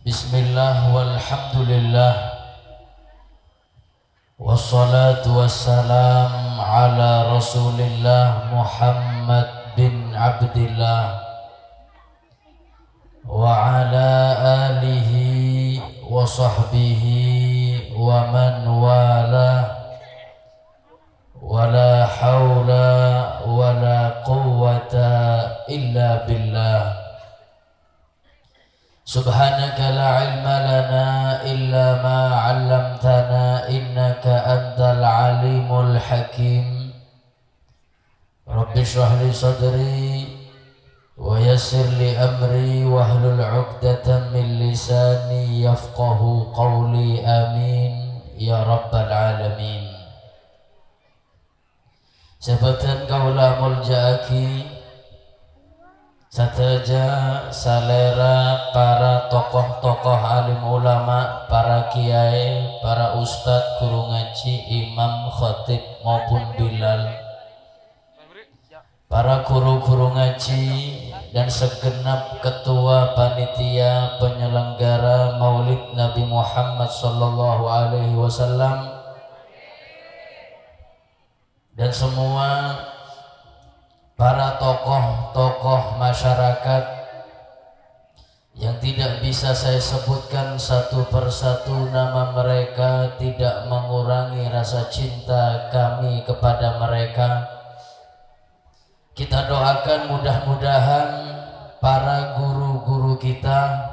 Bismillah walhamdulillah wassalatu wassalam ala rasulillah Muhammad bin Abdillah wa ala alihi wa sahbihi wa man wala wala hawla wala quwwata illa billah. Subhanaka la ilma lana illa ma 'allamtana innaka antal alimul hakim. Rabbi shrah li sadri wa yassir li amri wahlul 'uqdatam min lisani yafqahu qawli amin ya rabbal alamin. Sabatan kaula mulja'aki sateja salera para tokoh-tokoh alim ulama, para kiai, para ustadz, guru ngaji, imam, khatib maupun bilal, para guru-guru ngaji dan segenap ketua panitia penyelenggara Maulid Nabi Muhammad sallallahu alaihi wasallam dan semua para tokoh-tokoh masyarakat yang tidak bisa saya sebutkan satu persatu nama mereka, tidak mengurangi rasa cinta kami kepada mereka. Kita doakan mudah-mudahan para guru-guru kita,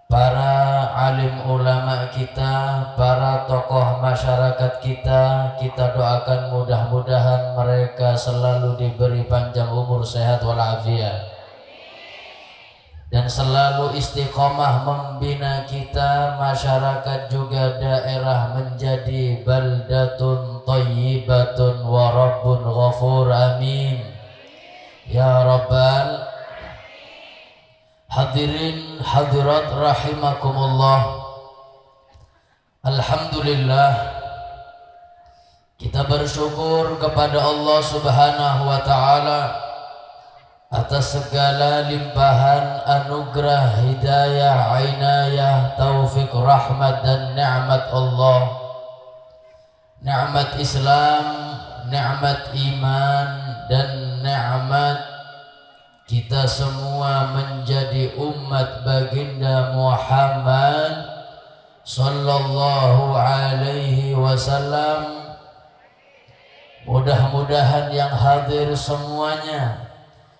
para alim ulama kita, para tokoh masyarakat kita doakan mudah-mudahan mereka selalu diberi panjang umur, sehat walafiat, dan selalu istiqomah membina kita, masyarakat juga daerah menjadi baldatun thayyibatun wa rabbun ghafur, amin ya rabbal. Hadirin hadirat rahimakumullah. Alhamdulillah, kita bersyukur kepada Allah Subhanahu wa ta'ala atas segala limpahan anugerah, hidayah, inayah, taufik, rahmat dan nikmat Allah. Nikmat Islam, nikmat iman dan nikmat kita semua menjadi umat baginda Muhammad sallallahu alaihi wasallam. Mudah-mudahan yang hadir semuanya,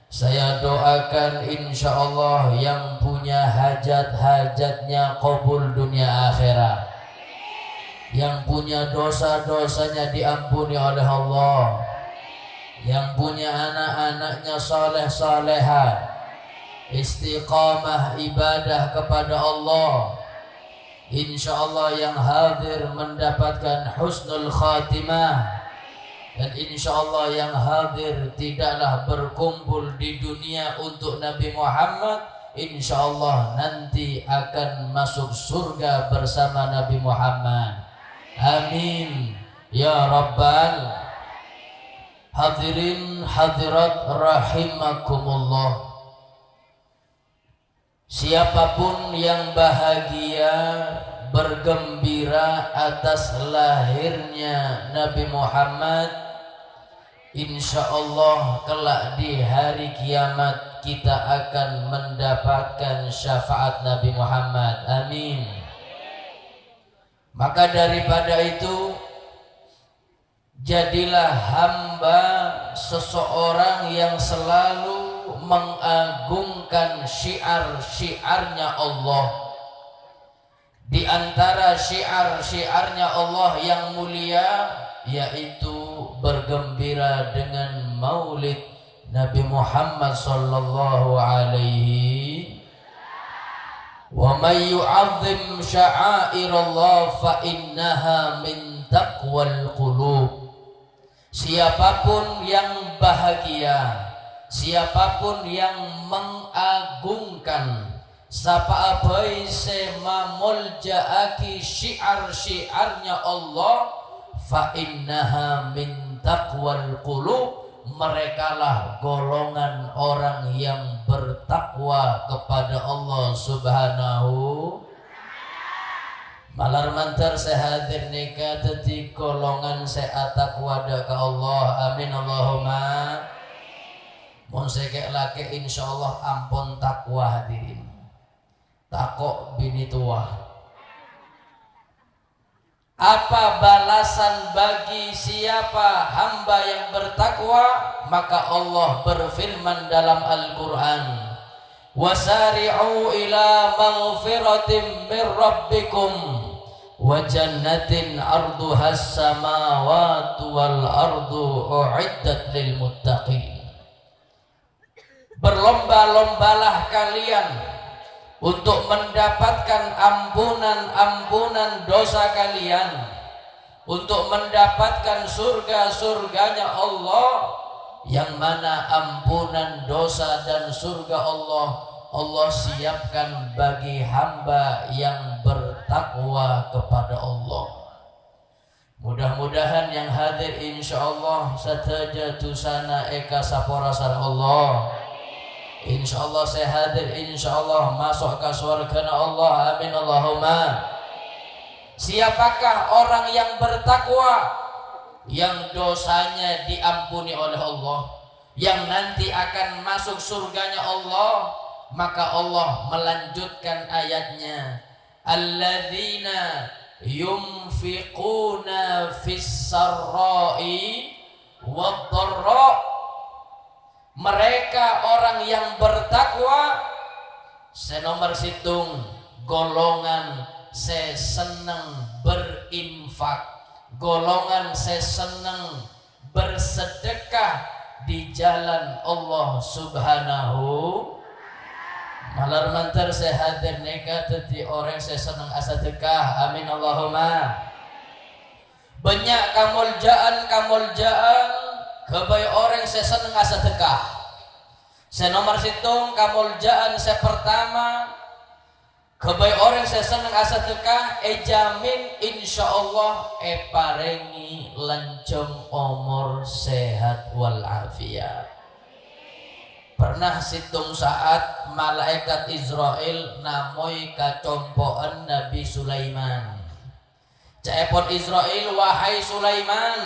saya doakan insyaallah yang punya hajat-hajatnya qabul dunia akhirat, yang punya dosa-dosanya diampuni oleh Allah, yang punya anak-anaknya saleh-salehah, istiqamah ibadah kepada Allah, insyaallah yang hadir mendapatkan husnul khatimah, dan insyaallah yang hadir tidaklah berkumpul di dunia untuk Nabi Muhammad, insyaallah nanti akan masuk surga bersama Nabi Muhammad, amin ya rabbal. Hadirin hadirat rahimakumullah. Siapapun yang bahagia bergembira atas lahirnya Nabi Muhammad, insyaallah kelak di hari kiamat kita akan mendapatkan syafaat Nabi Muhammad, amin. Maka daripada itu, jadilah hamba seseorang yang selalu mengagungkan syiar-syiarnya Allah. Di antara syiar-syiarnya Allah yang mulia yaitu bergembira dengan Maulid Nabi Muhammad sallallahu alaihi. Wa may yu'azzim sya'airallah fa innaha min taqwal qulub. Siapapun yang bahagia, siapapun yang mengagungkan sapa abai sema muljaaki syiar-syiarnya Allah, fa innaha min taqwal qulub, merekalah golongan orang yang bertakwa kepada Allah Subhanahu. Malar mantar sehadir nikah tadi golongan seatakwa ka Allah. Amin Allahumma. Mun sekek laki insyaallah ampun takwa hadirin. Takok bini tua. Apa balasan bagi siapa hamba yang bertakwa? Maka Allah berfirman dalam Al-Quran, wasari'u ila maghfiratin min rabbikum wa jannatin arduhas samawati wal ardu u'iddat lil muttaqin. Berlomba-lombalah kalian untuk mendapatkan ampunan dosa kalian, untuk mendapatkan surga-surganya Allah, yang mana ampunan dosa dan surga Allah siapkan bagi hamba yang bertakwa kepada Allah. Mudah-mudahan yang hadir insyaallah sataja tusana eka saporasan Allah. Insyaallah saya hadir insyaallah masuk ke surga Allah. Amin Allahumma. Siapakah orang yang bertakwa yang dosanya diampuni oleh Allah, yang nanti akan masuk surganya Allah? Maka Allah melanjutkan ayatnya, alladzina yunfiquna fis sarra'i wad dharra. Mereka orang yang bertakwa senomor situng golongan se seneng berinfak, golongan saya senang bersedekah di jalan Allah Subhanahu. Malar mantar saya hadir nikah tadi orang saya senang asadekah. Amin Allahumma. Banyak kamuljaan kebaik orang saya senang asadekah. Saya nomor situng kamuljaan saya pertama, kebaik orang saya senang asadekah jamin insyaallah parengi lancung umur sehat wal afiat. Pernah situng saat malaikat Israel namoi kacompoan Nabi Sulaiman. Caepon Israel, wahai Sulaiman,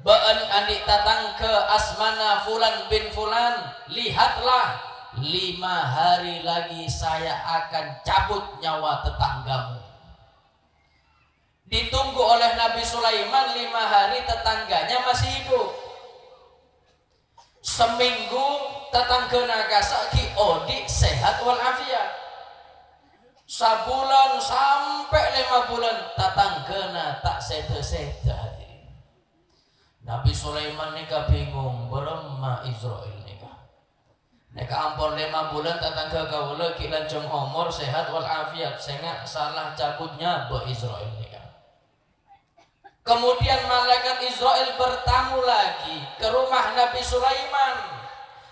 baan adik tatang ke asmana fulan bin fulan, lihatlah 5 hari lagi saya akan cabut nyawa tetanggamu. Ditunggu oleh Nabi Sulaiman 5 hari, tetangganya masih hidup. Seminggu tetangga nagasa ki odik sehat walafiat. Sabulan sampai 5 bulan tetanggana tak seda-seda. Nabi Sulaiman nika bingung berema Israel nika. Nek ampun 5 bulan tetangga kaula ki lancung umur sehat wal afiat, sehingga salah cabutnya be Israel nika. Kemudian malaikat Israel bertamu lagi ke rumah Nabi Sulaiman.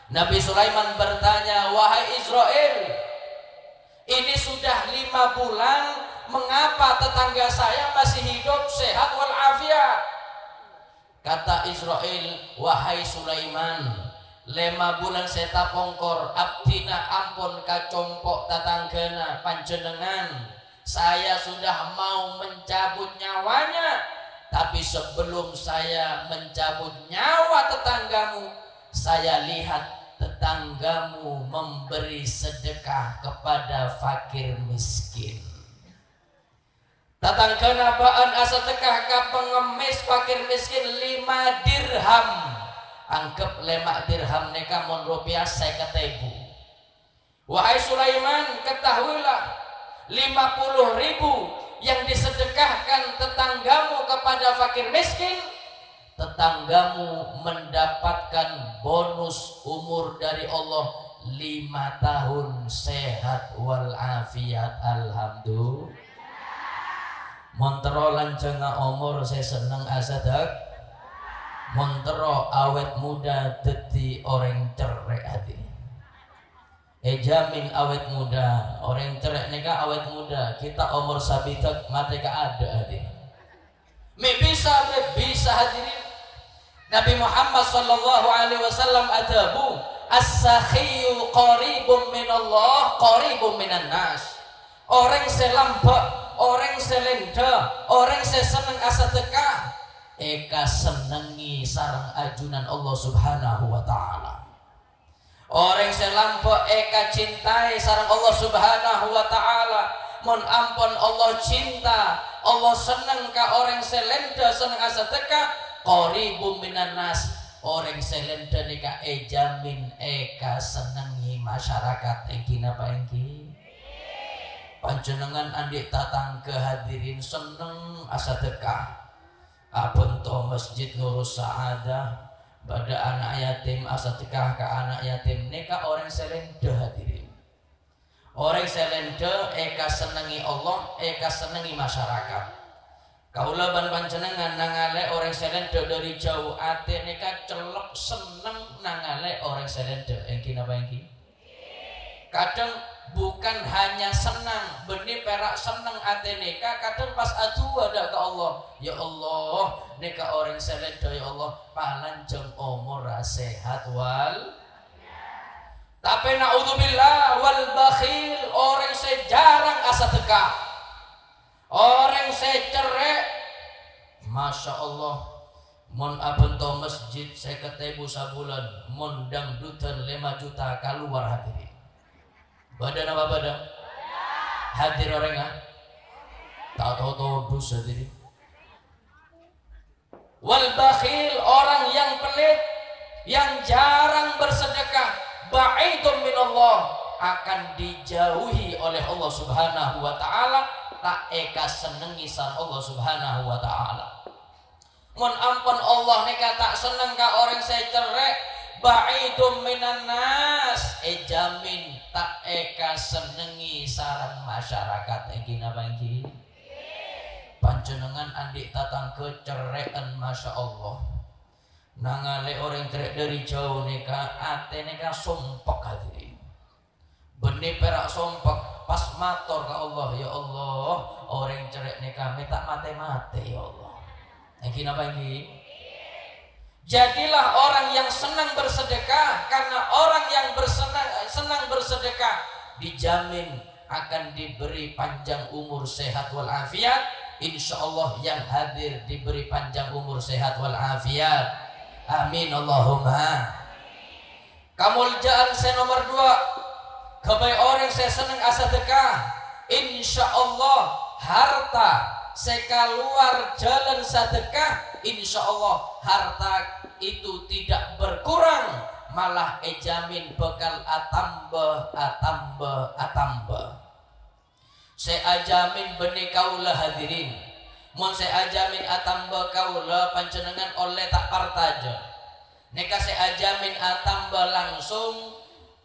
Nabi Sulaiman bertanya, wahai Israel, ini sudah 5 bulan, mengapa tetangga saya masih hidup sehat wal afiat? Kata Israel, wahai Sulaiman, 5 bulan saya tapongkor abdina ampun kacompok tatanggana panjenengan, saya sudah mau mencabut nyawanya, tapi sebelum saya mencabut nyawa tetanggamu, saya lihat tetanggamu memberi sedekah kepada fakir miskin. Tatanggana baan asedekah ka pengemis fakir miskin 5 dirham. Anggap 5 dirham neka mon rupiah 50.000. Wahai Sulaiman, ketahuilah 50.000 yang disedekahkan tetanggamu kepada fakir miskin, tetanggamu mendapatkan bonus umur dari Allah 5 tahun sehat wal afiat. Alhamdulillah. Montero lancenga umur saya seneng asadak. Montero awet muda dadi orang cerek hati. Jamin awet muda, orang cerek neka awet muda. Kita umur sabitak mati ka ada hati. Me bisa hadirin. Nabi Muhammad sallallahu alaihi wasallam adabu as-sakhiyu qaribun minallah qaribun minan nas. Orang selambek, orang selenda, orang seneng asadekah eka senengi sareng ajunan Allah subhanahu wa ta'ala. Orang selambek eka cintai sareng Allah subhanahu wa ta'ala. Mon ampun Allah cinta, Allah seneng ka orang selenda seneng asadekah qaribun minan nas. Orang selenda nika jamin eka senengi masyarakat engki napa engki panjenengan andik tatang kehadirin seneng asadekah apun to masjid Nurus Saadah pada anak yatim asadekah ke anak yatim nika orang selenda hadirin. Orang selenda eka senengi Allah eka senengi masyarakat. Kaula ban panjenengan nangale orang selenda dari jauh ate nika celok seneng nangale orang selenda engki napa engki kadang bukan hanya senang benih perak seneng ate nika kadang pas adu ada ke Allah ya Allah nika orang selenda ya Allah palanjeng umur sehat wal tapi naudzubillah wal bakhil orang sejarang asadekah orang secerek Masya Allah mon abento masjid 50.000 sabulan mon dangdutan 5 juta keluar hadirin badan apa badan hadir orang kan tak tahu dus hadirin wal bakhil orang yang pelit yang jarang bersedekah ba'idun minallah akan dijauhi oleh Allah subhanahu wa ta'ala tak eka senengi san Allah subhanahu wa ta'ala. Mun ampun Allah nika tak seneng ka orang saya cerek ba'idum minan nas jamin tak eka senengi sarang masyarakat engki napa engki panjenengan andik tatang kecerekan Masya Allah nangale orang cerek dari jauh nika ate nika sumpek hadirin benih perak sumpek pas matur ke Allah ya Allah orang cerek nika minta mate-mate ya Allah engki napa engki jadilah orang yang senang bersedekah karena orang yang senang bersedekah dijamin akan diberi panjang umur sehat walafiat insyaallah yang hadir diberi panjang umur sehat walafiat amin Allahumma kamuljaan saya nomor 2 kebaik orang saya senang asadekah insyaallah harta saya keluar jalan sedekah insyaallah harta itu tidak berkurang malah jamin bekal atambah saya ajamin benih kaula hadirin mun saya ajamin atambah kaula panjenengan oleh tak partaja neka saya ajamin atambah langsung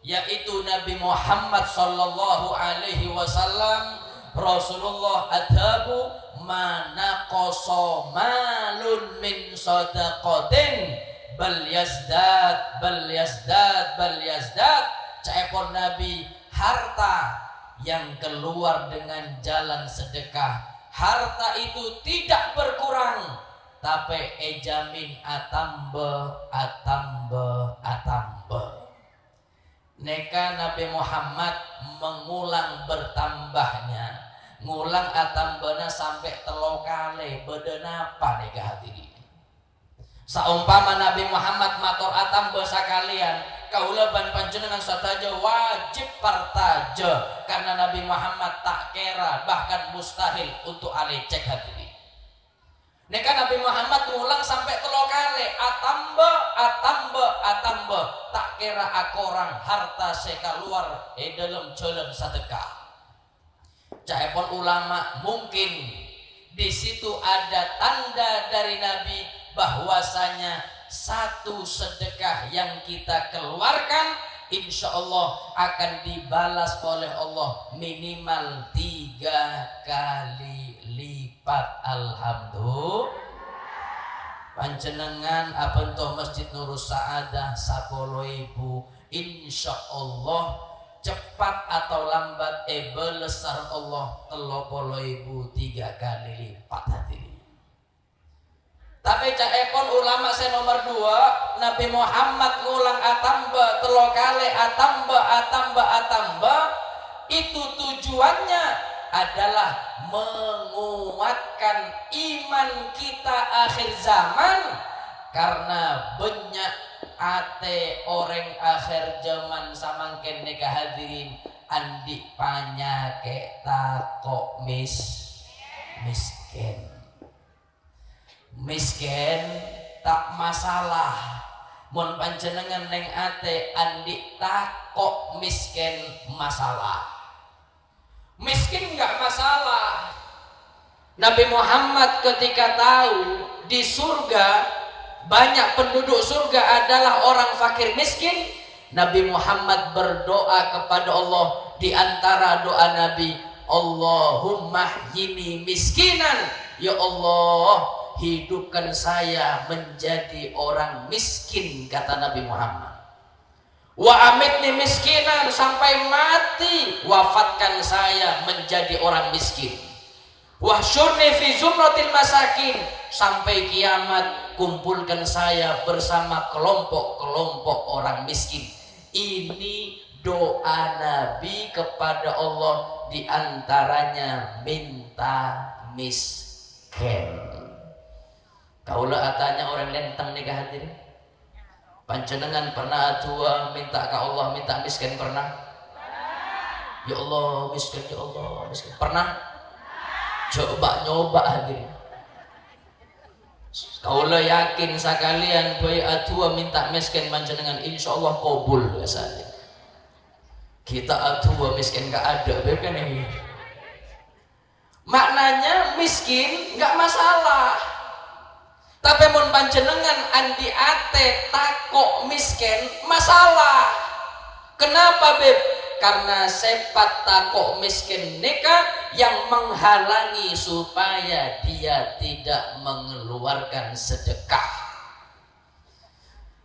yaitu Nabi Muhammad sallallahu alaihi wasallam Rasulullah adabu mana koso malun min sadaqatin bal yazdad caepon Nabi harta yang keluar dengan jalan sedekah harta itu tidak berkurang tapi jamin atambah neka Nabi Muhammad mengulang bertambahnya ngulang atambana sampai 3 kali bedenapa neka hadirin saumpama Nabi Muhammad matur atambah sakalian kaula ban panjenengan sataja wajib partaja karena Nabi Muhammad tak kera bahkan mustahil untuk alecek hadirin neka Nabi Muhammad ngulang sampai 3 kali atambah tak kira akorang harta saya keluar dalam jalan sedekah caepon ulama mungkin di situ ada tanda dari Nabi bahwasanya satu sedekah yang kita keluarkan insya Allah akan dibalas oleh Allah minimal 3 kali lipat alhamdulillah panjenengan apentoh Masjid Nurus Saadah 10.000 insya Allah cepat atau lambat belesar Allah 30.000 3 kali lipat hadirin Tapi caepon ulama saya nomor 2, Nabi Muhammad ngulang atamba telo kali atamba itu tujuannya adalah menguatkan iman kita akhir zaman, karena banyak ate orang akhir zaman samangken neka hadirin andi panyake takok miskin tak masalah, mun panjenengan neng ate andi takok miskin masalah. Miskin nggak masalah. Nabi Muhammad ketika tahu di surga banyak penduduk surga adalah orang fakir miskin, Nabi Muhammad berdoa kepada Allah. Di antara doa Nabi, Allahumma hyini miskinan, ya Allah hidupkan saya menjadi orang miskin, kata Nabi Muhammad. Wa amitni miskinan, sampai mati wafatkan saya menjadi orang miskin. Wahsyurni fi zumratil masakin, sampai kiamat kumpulkan saya bersama kelompok-kelompok orang miskin. Ini doa Nabi kepada Allah, diantaranya minta miskin. Kaulah atanya orang lentang nikah hadirin. Panjenengan pernah tua minta ke Allah minta miskin pernah? Ya Allah miskin, ya Allah miskin. Pernah? Coba nyoba hadirin. Kaulah yakin sekalian bayi atua minta miskin panjenengan insya Allah kabul ya saja. Kita atua miskin gak ada, kan ini. Maknanya miskin gak masalah. Tapi mun panjenengan andi ate takok miskin masalah. Kenapa beb? Karena sifat takok miskin nikah yang menghalangi supaya dia tidak mengeluarkan sedekah.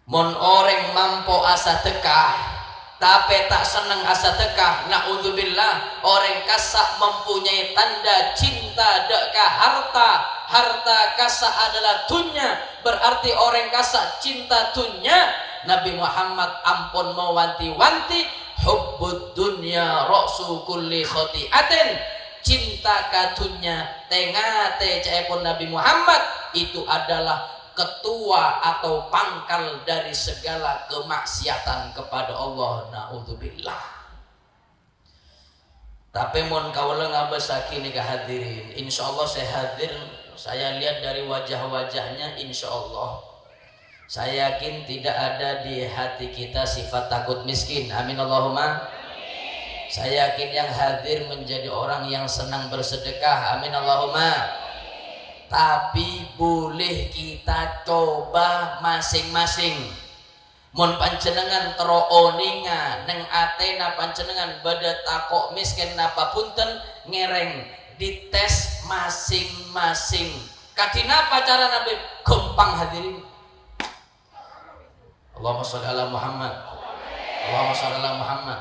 Mun orang mampu asa dekah tapi tak senang asa dekah, naudzubillah, orang kasak mempunyai tanda cinta dekah harta kasa adalah dunia, berarti orang kasa cinta dunia. Nabi Muhammad ampun mewanti-wanti, hubbud dunya ra'su kulli khati'atin, cinta ka dunya tengate caepun Nabi Muhammad itu adalah ketua atau pangkal dari segala kemaksiatan kepada Allah, naudzubillah. Tapi mun kaula ngabasaki nikah hadirin, insyaallah saya hadir. Saya lihat dari wajah-wajahnya, insya Allah saya yakin tidak ada di hati kita sifat takut miskin. Amin Allahumma. Saya yakin yang hadir menjadi orang yang senang bersedekah. Amin Allahumma. Tapi boleh kita coba masing-masing. Mun panjenengan terooninga neng atena panjenengan bada takok miskin napa punten ngereng dites masing-masing. Kadina cara Nabi gampang hadirin. Allahumma sholli ala Muhammad. Allahumma sholli ala Muhammad.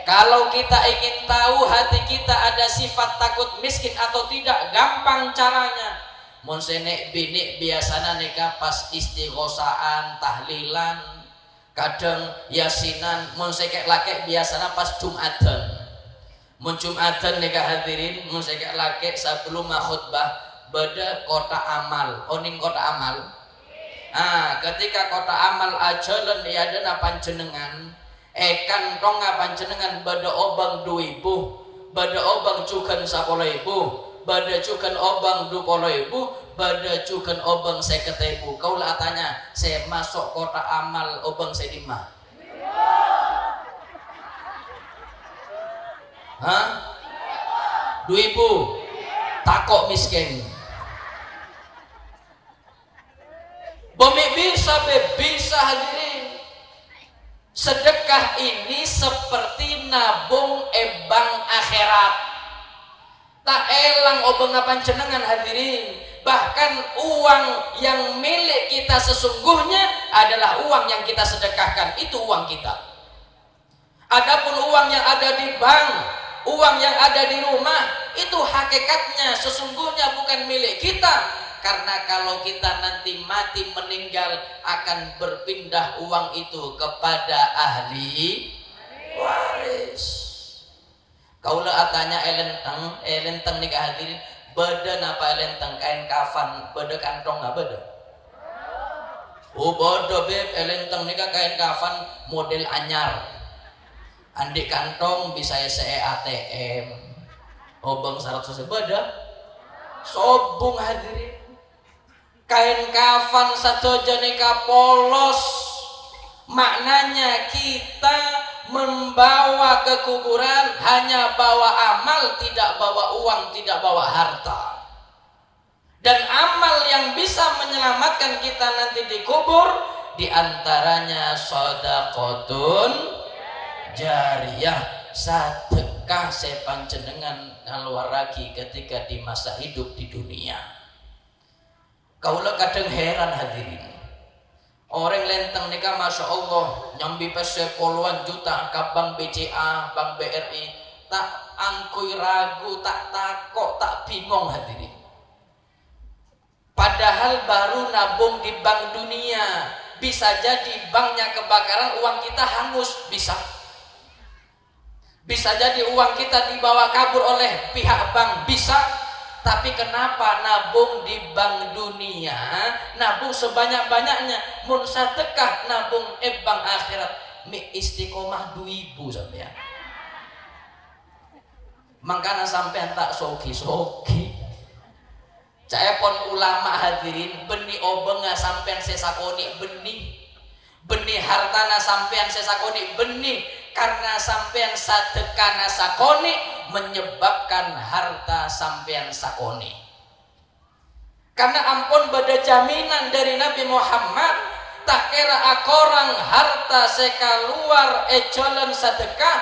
Kalau kita ingin tahu hati kita ada sifat takut miskin atau tidak, gampang caranya. Mun senek binik biasana nikah pas istighosaan, tahlilan, kadang yasinan. Mun sekek laki biasana pas Jumatan. Mun Jumatan nikah hadirin, mun sekek laki sebelum khutbah beda kota amal. Oning kota amal. Ketika kota amal ajalan diadana panjenengan kantong panjenengan bada obang 2.000, bada obang cukan 10.000, bada cukan obang 20.000, bada cukan obang 50.000. Kaulah tanya, saya masuk kota amal obang saya di mana? 2.000 takok miskin. Bumi bisa hadirin. Sedekah ini seperti nabung ebang akhirat. Tak elang obeng panjenengan hadirin. Bahkan uang yang milik kita sesungguhnya adalah uang yang kita sedekahkan. Itu uang kita. Adapun uang yang ada di bank, uang yang ada di rumah, itu hakikatnya sesungguhnya bukan milik kita, Karena kalau kita nanti mati meninggal akan berpindah uang itu kepada ahli waris. Kaulah atanya elenteng nikah hadirin, beda napa elenteng kain kafan, beda kantong nggak beda. Oh bodoh beb, elenteng nikah kain kafan model anyar. Andi kantong bisa ATM. Oh bang syarat sosial beda. Sobung hadirin. Kain kafan satu jenika polos, maknanya kita membawa ke kuburan hanya bawa amal, tidak bawa uang, tidak bawa harta. Dan amal yang bisa menyelamatkan kita nanti dikubur diantaranya sedekahun jariyah, sedekah sepanjenengan ngaluar lagi ketika di masa hidup di dunia. Kaulah kadang heran hadirin, orang lenteng nikah masya Allah nyambi pese puluhan juta ke bank BCA, bank BRI, tak angkui ragu, tak takok, tak bingung hadirin. Padahal baru nabung di bank dunia, bisa jadi banknya kebakaran, uang kita hangus, bisa jadi uang kita dibawa kabur oleh pihak bank, bisa. Tapi kenapa nabung di bank dunia, nabung sebanyak-banyaknya, mun sedekah nabung bank akhirat, mi istiqomah 2000 sampean. Mangkana sampean tak sogi-sogi. Caepon ulama hadirin, benih obenga sampean sesakoni benih hartana sampean sesakoni benih, karena sampean sedekah sakoni menyebabkan harta sampean sakoni. Karena ampun beda jaminan dari Nabi Muhammad, tak kira akorang harta sekaluar jalan sedekah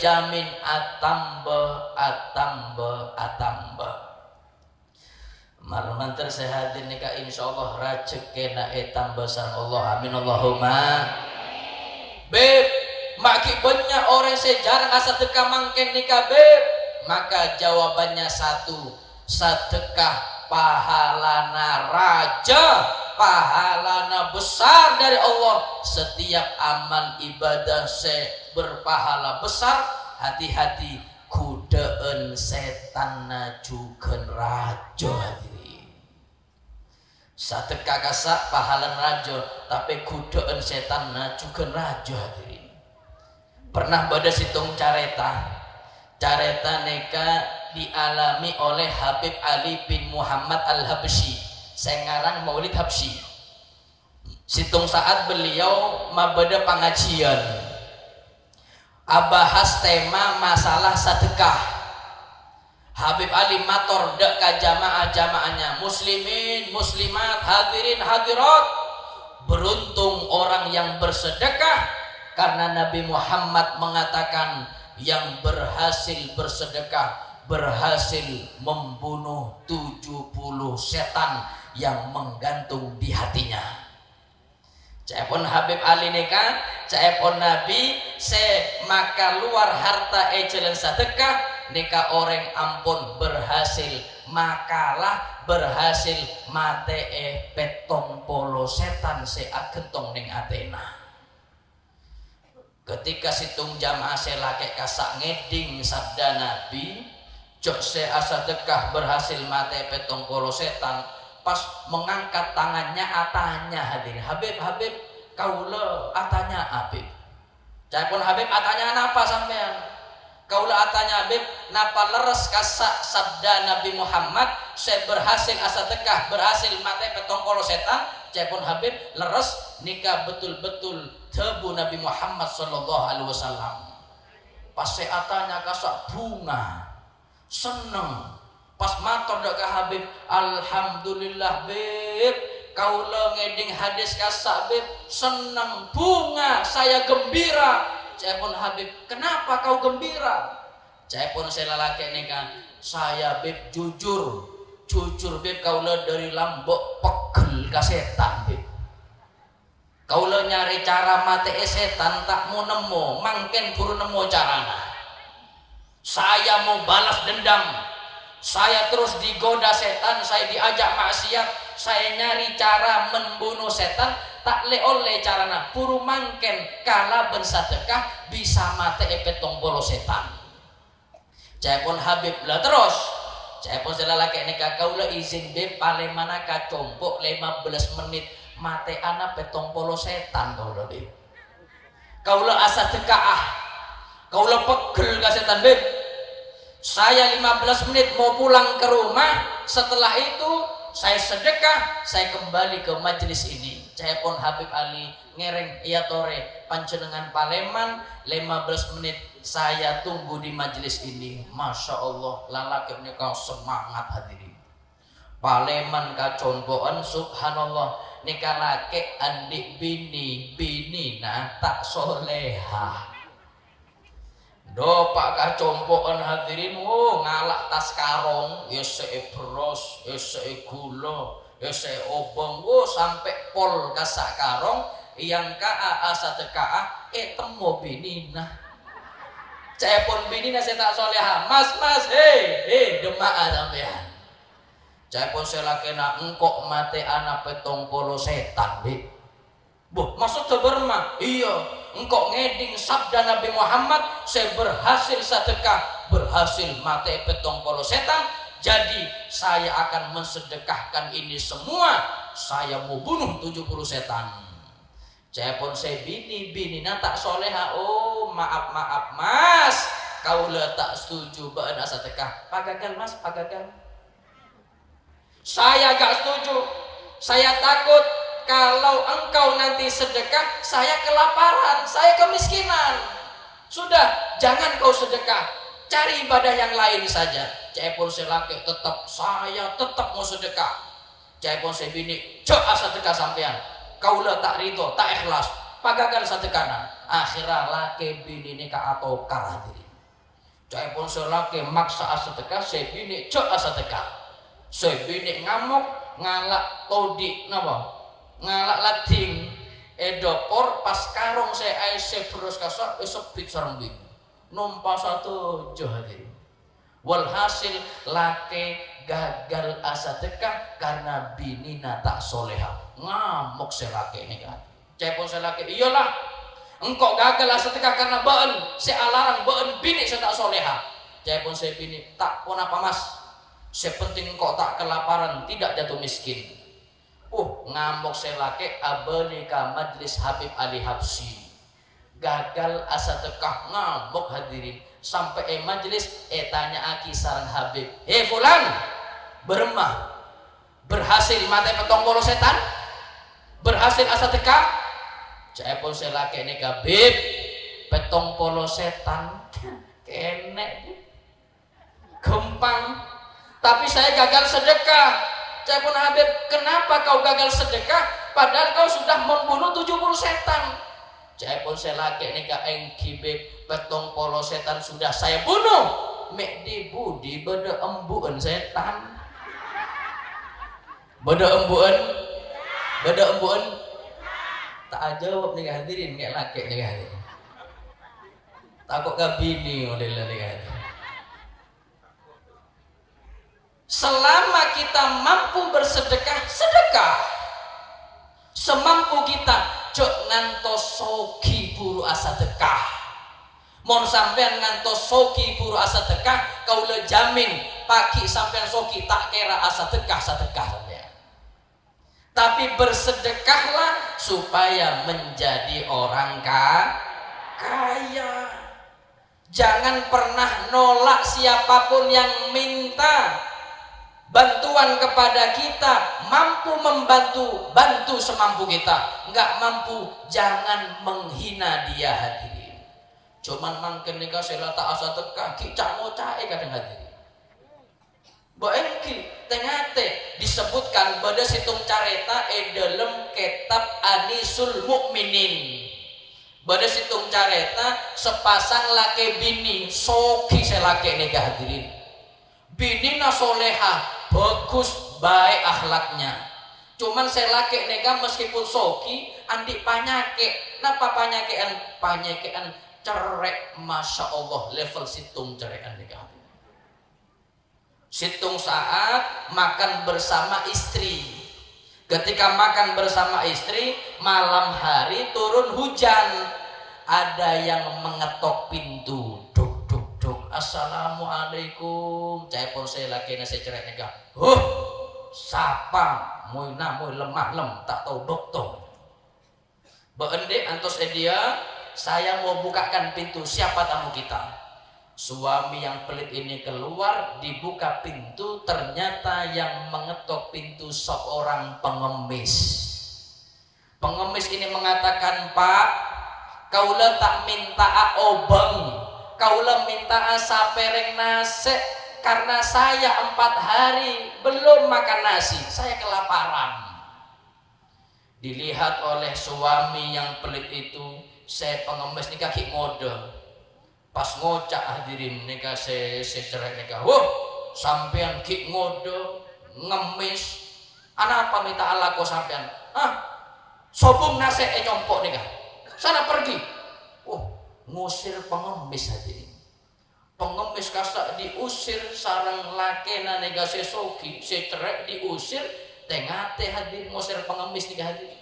jamin atamba. Marmanter sehatin nikah insyaallah rajekena tambah san Allah, amin Allahumma. Beb maki banyak orang sejarah sedekah mangken nikah beb, maka jawabannya satu, sedekah pahalana raja, pahalana besar dari Allah. Setiap amal ibadah berpahala besar, hati-hati kudeen setan najukeun raja hadirin. Sedekah kasak pahalan raja, tapi kudeen setan najukeun raja hadirin. Pernah pada situng careta neka dialami oleh Habib Ali bin Muhammad Al-Habsyi, saya ngarang Maulid Habsyi. Situng saat beliau mabada pengajian, abahas tema masalah sedekah. Habib Ali mator dek ka jamaahnya, muslimin muslimat hadirin hadirat, beruntung orang yang bersedekah, karena Nabi Muhammad mengatakan yang berhasil bersedekah berhasil membunuh 70 setan yang menggantung di hatinya. Caepon Habib Ali neka, caepon Nabi maka luar harta jalan sedekah neka orang ampun berhasil, makalah berhasil mate petong polo setan agentong ning Athena. Ketika situng jamaah selake kasak ngeding sabda Nabi, jok sedekah berhasil mate petong polo setan, pas mengangkat tangannya atanya hadirin, Habib kaula atanya Habib. Caipun Habib atanya napa sampean? Kaula atanya Habib napa leres kasak sabda Nabi Muhammad, saya berhasil sedekah berhasil mate petong polo setan. Caipun Habib leres nikah betul-betul tebu Nabi Muhammad sallallahu alaihi wasallam. Pas saya atanya kasak bunga seneng. Pas matur dak ka Habib, alhamdulillah beb, kaula ngeding hadis kasak beb, seneng bunga, saya gembira. Caipun Habib, kenapa kau gembira? Caipun saya lalaki nikah, saya beb jujur beb, kaula dari lambok pegel ka setan beb. Kaula nyari cara mate setan tak mau nemu, mangken buru nemu carana. Saya mau balas dendam. Saya terus digoda setan, saya diajak maksiat, saya nyari cara membunuh setan, tak oleh carana puru mangken kala bersedekah bisa mate epetong bolo setan. Saya pun Habib lah terus. Saya pun selalaki nikah kaula izin be paling mana kacompok 15 menit mate anak petong polo setan kaula be. Kaula asa tekaah. Kaula pegel ka setan be. Saya 15 menit mau pulang ke rumah. Setelah itu saya sedekah, saya kembali ke majelis ini. Saya pun Habib Ali ngereng iya tore panjenengan Paleman 15 menit saya tunggu di majelis ini. Masya Allah lalaki ini kau semangat hadirin. Paleman kaconboan subhanallah nikah laki andik bini nah tak soleha. Do pak kacompoan hadirin, ngalak tas karong, ya beros, ya gula, ya obong, sampai pol kasak karong, yang kaa asa teka temu binina. Saya pun binina saya tak soleha, mas, demaa sampean. Saya pun saya lakena engkok mate anak petong polo setan be. Boh, maksud seberma? Iya, engkau ngeding sabda Nabi Muhammad, saya berhasil sedekah, berhasil mate petong polo setan, jadi saya akan mensedekahkan ini semua, saya mau bunuh 70 setan. Saya pun saya bini tak soleha, oh maaf mas, kau tak setuju beana sedekah, pagagal mas, pagagal. Saya gak setuju, saya takut kalau engkau nanti sedekah, saya kelaparan, saya kemiskinan. Sudah, jangan kau sedekah, cari ibadah yang lain saja. Saya pun selaki saya tetap mau sedekah. Saya pun saya bini, cok sedekah sampean. Kau tak ridho, tak ikhlas, pagagal sedekahna. Akhirnya laki bini nikah atau karadiri. Saya pun selaki maksa sedekah, saya bini cok sedekah. Saya bini ngamuk, ngalak todi, napa? Ngalak lading edopor pas karong saya beros kasar sepit sarang bini numpa satu johadi walhasil laki gagal asa dekah karena bini tak soleha ngamuk saya laki ini kan cepon saya laki iyalah engkau gagal asa dekah karena baen saya alarang baen bini saya tak soleha cepon saya bini tak pun apa mas sepenting engkau tak kelaparan tidak jatuh miskin. Ngamuk selake abeli ka majlis Habib Ali Habsyi gagal asa tekah ngamuk hadirin sampai majlis tanya aki sarang Habib fulan beremah berhasil mate petong polo setan berhasil asa tekah saya pun selake ini Habib petong polo setan kenek gempang tapi saya gagal sedekah. Saya pun Habib, kenapa kau gagal sedekah padahal kau sudah membunuh 70 setan? Saya pun saya laki nikah engkibib petong polo setan sudah saya bunuh. Mek di budi beda embuan setan. Beda embuan. Tak jawab nikah hadirin kayak laki nikah hadirin. Takut ke bini model nikah hadirin. Selama kita mampu bersedekah, sedekah. Semampu kita, cok ngantos soki buru asa dekah. Mon sampean ngantos soki buru asa dekah, kau le jamin pagi sampean soki tak kira asa dekah sedekah sampean. Tapi bersedekahlah supaya menjadi orang kaya. Jangan pernah nolak siapapun yang minta bantuan kepada kita, mampu membantu, bantu semampu kita. Enggak mampu, jangan menghina dia hadirin. Cuman mangken nikah sela tak asa teka, kicak mocae kadang hadirin. Baengki tengate disebutkan pada situng careta dalam kitab Anisul Mukminin. Pada situng careta sepasang laki bini soki selaki nikah hadirin. Bini na soleha bagus baik akhlaknya cuman saya laki nega meskipun soki andi panyake napa panyakean cerek masya Allah level situng cerekan nega Situng saat makan bersama istri. Ketika makan bersama istri, malam hari turun hujan. Ada yang mengetok pintu, duk duk duk. Assalamualaikum. Cai porsel laki nasi cerai nega. Sapa moy lemah lem tak tahu dokter. Beendek antos dia, saya mau bukakan pintu, siapa tamu kita? Suami yang pelit ini keluar, dibuka pintu, ternyata yang mengetok pintu seorang pengemis. Pengemis ini mengatakan, Pak, kaula tak minta obeng, kaula minta sapereng nasi, karena saya 4 hari belum makan nasi, saya kelaparan. Dilihat oleh suami yang pelit itu, saya pengemis nikah ki ngode. Pas ngocak hadirin nikah saya cerai nikah. Sampean ki ngode ngemis. Anak apa minta Allah kau sampean? Sobung nasi nyompok nikah. Sana pergi. Ngusir pengemis hadirin. Pengemis kasak diusir sarang lakena nikah sesoki, cerai diusir. Tengah hadir ngusir pengemis nikah hadirin.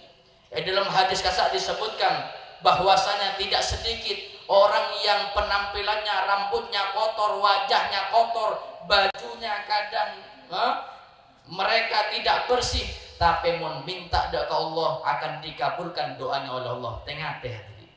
Dalam hadis kasak disebutkan bahwasanya tidak sedikit orang yang penampilannya, rambutnya kotor, wajahnya kotor, bajunya kadang mereka tidak bersih, tapi mun minta doa ke Allah akan dikabulkan doanya oleh Allah. Tengah hadirin.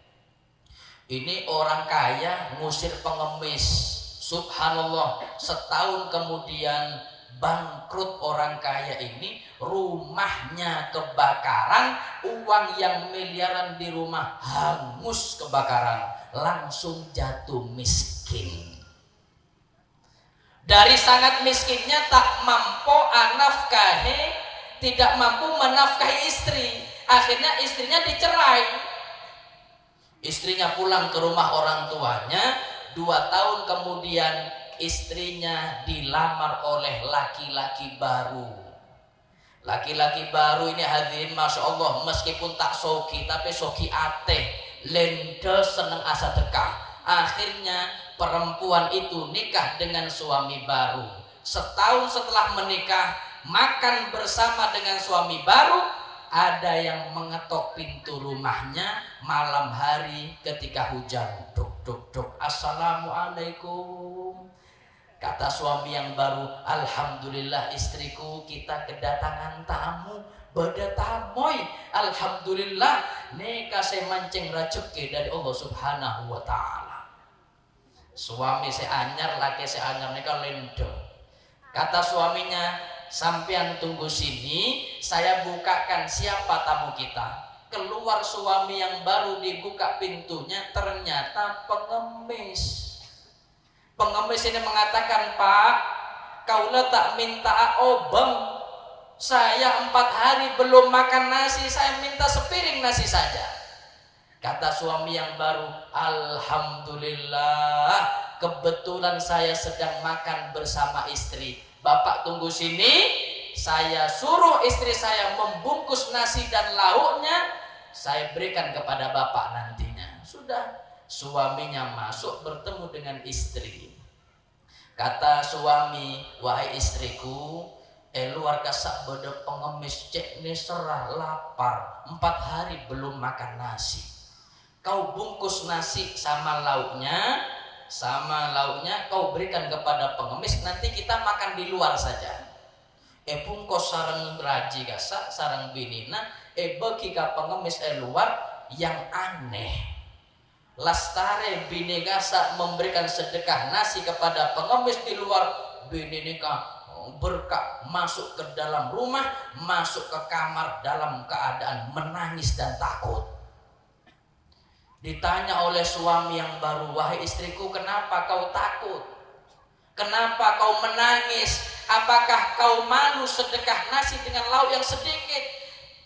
Ini orang kaya ngusir pengemis. Subhanallah, setahun kemudian bangkrut orang kaya ini, rumahnya kebakaran, uang yang miliaran di rumah hangus kebakaran, langsung jatuh miskin. Dari sangat miskinnya tak mampu anafkahi, tidak mampu menafkahi istri, akhirnya istrinya dicerai. Istrinya pulang ke rumah orang tuanya, 2 tahun kemudian istrinya dilamar oleh laki-laki baru. Laki-laki baru ini hadirin, masya Allah, meskipun tak soki tapi soki ate, lende seneng asa dekah. Akhirnya perempuan itu nikah dengan suami baru. Setahun setelah menikah, makan bersama dengan suami baru, ada yang mengetok pintu rumahnya malam hari ketika hujan. Duk duk duk. Assalamualaikum. Kata suami yang baru, alhamdulillah istriku, kita kedatangan tamu, beda tamoy. Alhamdulillah, neka saya mancing rezeki dari Allah Subhanahu wa taala. Suami saya anyar, laki saya anyar, neka lendo. Kata suaminya, sampean tunggu sini, saya bukakan siapa tamu kita. Keluar suami yang baru, dibuka pintunya, ternyata pengemis. Pengemis ini mengatakan, Pak, kaula tak minta obeng, saya 4 hari belum makan nasi, saya minta sepiring nasi saja. Kata suami yang baru, alhamdulillah, kebetulan saya sedang makan bersama istri. Bapak tunggu sini, saya suruh istri saya membungkus nasi dan lauknya, saya berikan kepada bapak nantinya. Sudah, suaminya masuk bertemu dengan istri. Kata suami, wahai istriku, luar kasak beda pengemis, cek ni serah lapar, 4 hari belum makan nasi. Kau bungkus nasi sama lauknya kau berikan kepada pengemis, nanti kita makan di luar saja. Bungkus sarang raji kasak, sarang binina, bagi ka pengemis luar. Yang aneh, lastare bini gasa memberikan sedekah nasi kepada pengemis di luar, bini nikah berkah masuk ke dalam rumah, masuk ke kamar dalam keadaan menangis dan takut. Ditanya oleh suami yang baru, wahai istriku, kenapa kau takut? Kenapa kau menangis? Apakah kau malu sedekah nasi dengan lauk yang sedikit?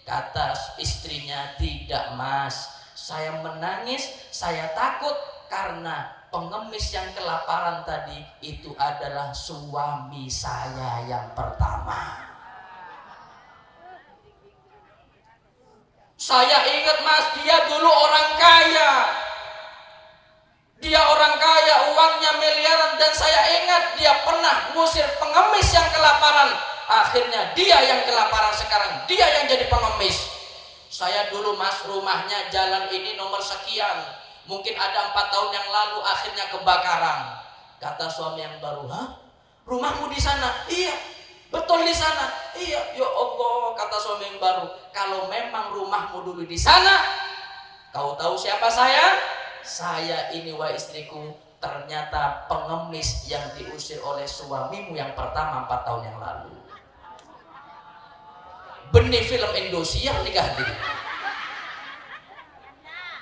Kata istrinya, tidak mas, saya menangis, saya takut karena pengemis yang kelaparan tadi itu adalah suami saya yang pertama. Saya ingat mas, dia dulu orang kaya. Dia orang kaya, uangnya miliaran, dan saya ingat dia pernah ngusir pengemis kelaparan. Akhirnya dia yang kelaparan sekarang, dia yang jadi pengemis. Saya dulu mas rumahnya jalan ini nomor sekian, mungkin ada 4 tahun yang lalu akhirnya kebakaran. Kata suami yang baru, hah? Rumahmu di sana? Iya, betul di sana. Iya, ya Allah, kata suami yang baru, kalau memang rumahmu dulu di sana, kau tahu siapa saya? Saya ini wahai istriku, ternyata pengemis yang diusir oleh suamimu yang pertama 4 tahun yang lalu. Benih film Indosiar nikah hadirin.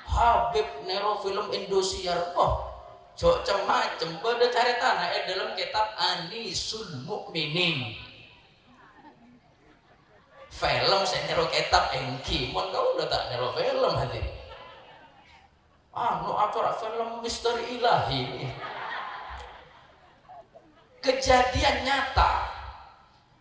Habib Nero film Indosiar. Oh, jok macem beda cari tanah dalam kitab Anisul Mukminin. Film saya nero kitab engki. Mon kau udah tak nero film hadirin. No acara film misteri ilahi. Kejadian nyata.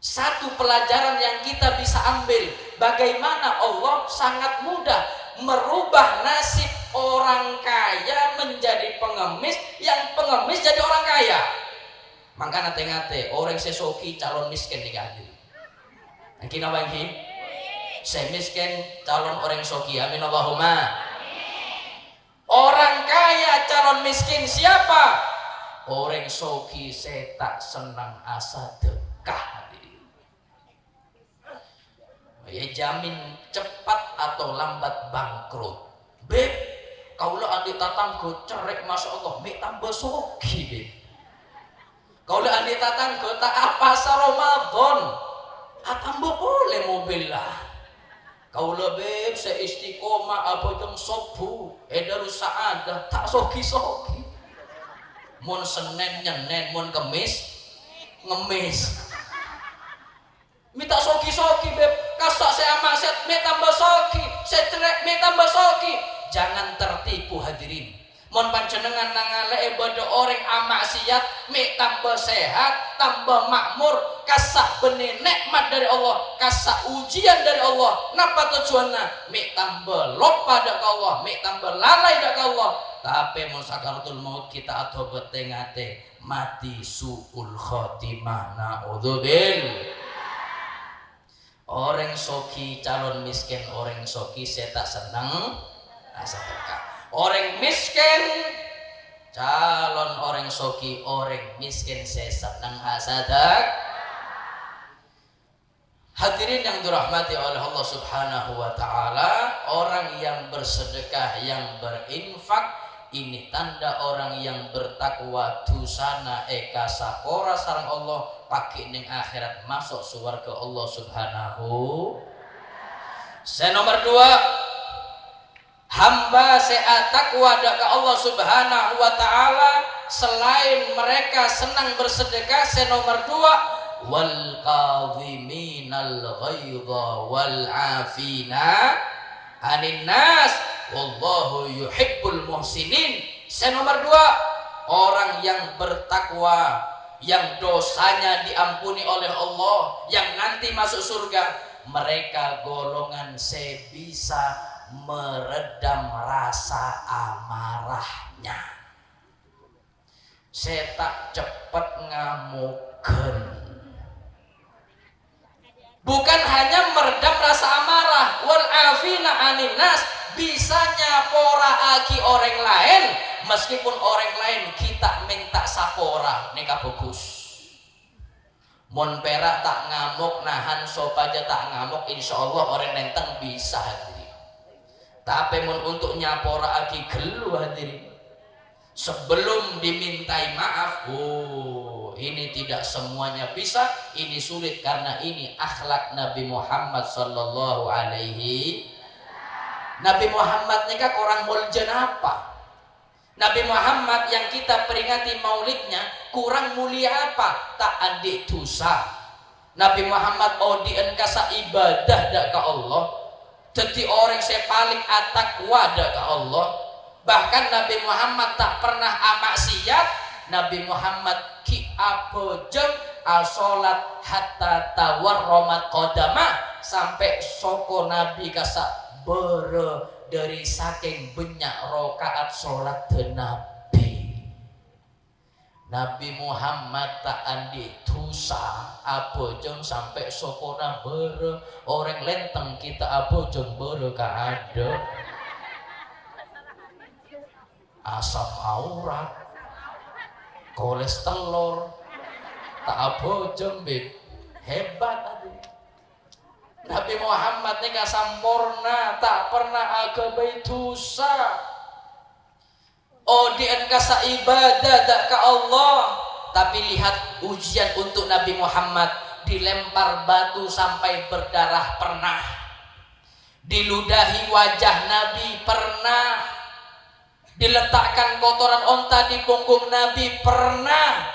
Satu pelajaran yang kita bisa ambil, bagaimana Allah sangat mudah merubah nasib orang kaya menjadi pengemis, yang pengemis jadi orang kaya. Maka nate-nate orang sesoki calon miskin nih hadir. Kina bangki, saya miskin calon orang soki, amin Allahumma. Orang kaya calon miskin siapa? Orang soki saya tak senang asa dekah. Ya jamin cepat atau lambat bangkrut. Beb, kaulah andi tatanggo cerek masya Allah, mik tambah soki beb. Kaulah andi tatanggo tak apa sa Ramadan, tambah boleh mobil lah. Kaulah beb se istiqomah apa jeng sobu, darus saadah tak soki-soki. Mun Senin nyenen, mun Kemis ngemis. Minta soki-soki beb, kasak saya maksiat, me tambah soki, saya cerek, me tambah soki. Jangan tertipu hadirin. Mon panjenengan nangale ibadah orang amaksiat, me tambah sehat, tambah makmur, kasak benih nikmat dari Allah, kasak ujian dari Allah. Napa tujuannya? Me tambah lupa dak Allah, me tambah lalai dak Allah. Tapi mon sakaratul maut kita atau betengate mati suul khotimah, naudzubillah. Orang soki calon miskin, orang soki saya tak senang asa berkah. Orang miskin calon orang soki, orang miskin saya senang asa dak. Hadirin yang dirahmati oleh Allah Subhanahu wa taala, orang yang bersedekah, yang berinfak, ini tanda orang yang bertakwa, dusana eka sapora sareng Allah, pakai ning akhirat masuk surga Allah Subhanahu. Saya nomor 2, hamba saya takwa ke Allah Subhanahu wa taala, selain mereka senang bersedekah. Saya nomor 2, wal kadhiminal ghaidha wal afina anin nas wallahu yuhibbul muhsinin. Saya nomor 2, orang yang bertakwa, yang dosanya diampuni oleh Allah, yang nanti masuk surga. Mereka golongan saya bisa meredam rasa amarahnya. Saya tak cepat ngamuken. Bukan hanya meredam rasa amarah, wal afina anin nas, bisa nyapora aki orang lain, meskipun orang lain kita minta sapora, neka bagus. Mon perak tak ngamuk, nahan sop aja tak ngamuk, insya Allah orang nenteng bisa hadirin. Tapi mon untuk nyapora aki gelu hadirin, sebelum dimintai maaf, ini tidak semuanya bisa, ini sulit karena ini akhlak Nabi Muhammad sallallahu alaihi. Nabi Muhammad nikah orang muljan apa? Nabi Muhammad yang kita peringati maulidnya kurang mulia apa? Tak andik dosa. Nabi Muhammad mau dienkasa ibadah dak ke Allah. Jadi orang saya paling atakwa dak ke Allah. Bahkan Nabi Muhammad tak pernah amaksiat. Nabi Muhammad ki apojeng asolat hatta tawarromat qadamah, sampai soko Nabi kasa bere dari saking banyak rokaat sholat Nabi. Nabi Muhammad tak andi dosa abojong sampai sopona bere orang lenteng kita abojong bere ka ada asam aurat kolesterol tak abojong beb hebat tadi. Nabi Muhammad ini gak sampurna tak pernah agabai dosa. Oh di engkasa ibadah dak ke Allah, tapi lihat ujian untuk Nabi Muhammad, dilempar batu sampai berdarah pernah, diludahi wajah Nabi pernah, diletakkan kotoran onta di punggung Nabi pernah,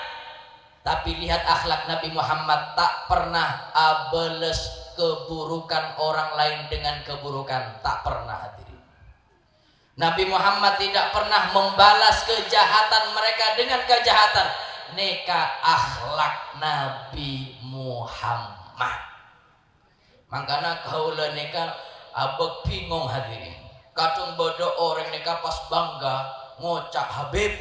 tapi lihat akhlak Nabi Muhammad tak pernah abeles keburukan orang lain dengan keburukan, tak pernah. Nabi Muhammad tidak pernah membalas kejahatan mereka dengan kejahatan. Neka akhlak Nabi Muhammad. Makanya kaula neka abek bingung hadirin. Kadang bodoh orang neka pas bangga ngocak Habib,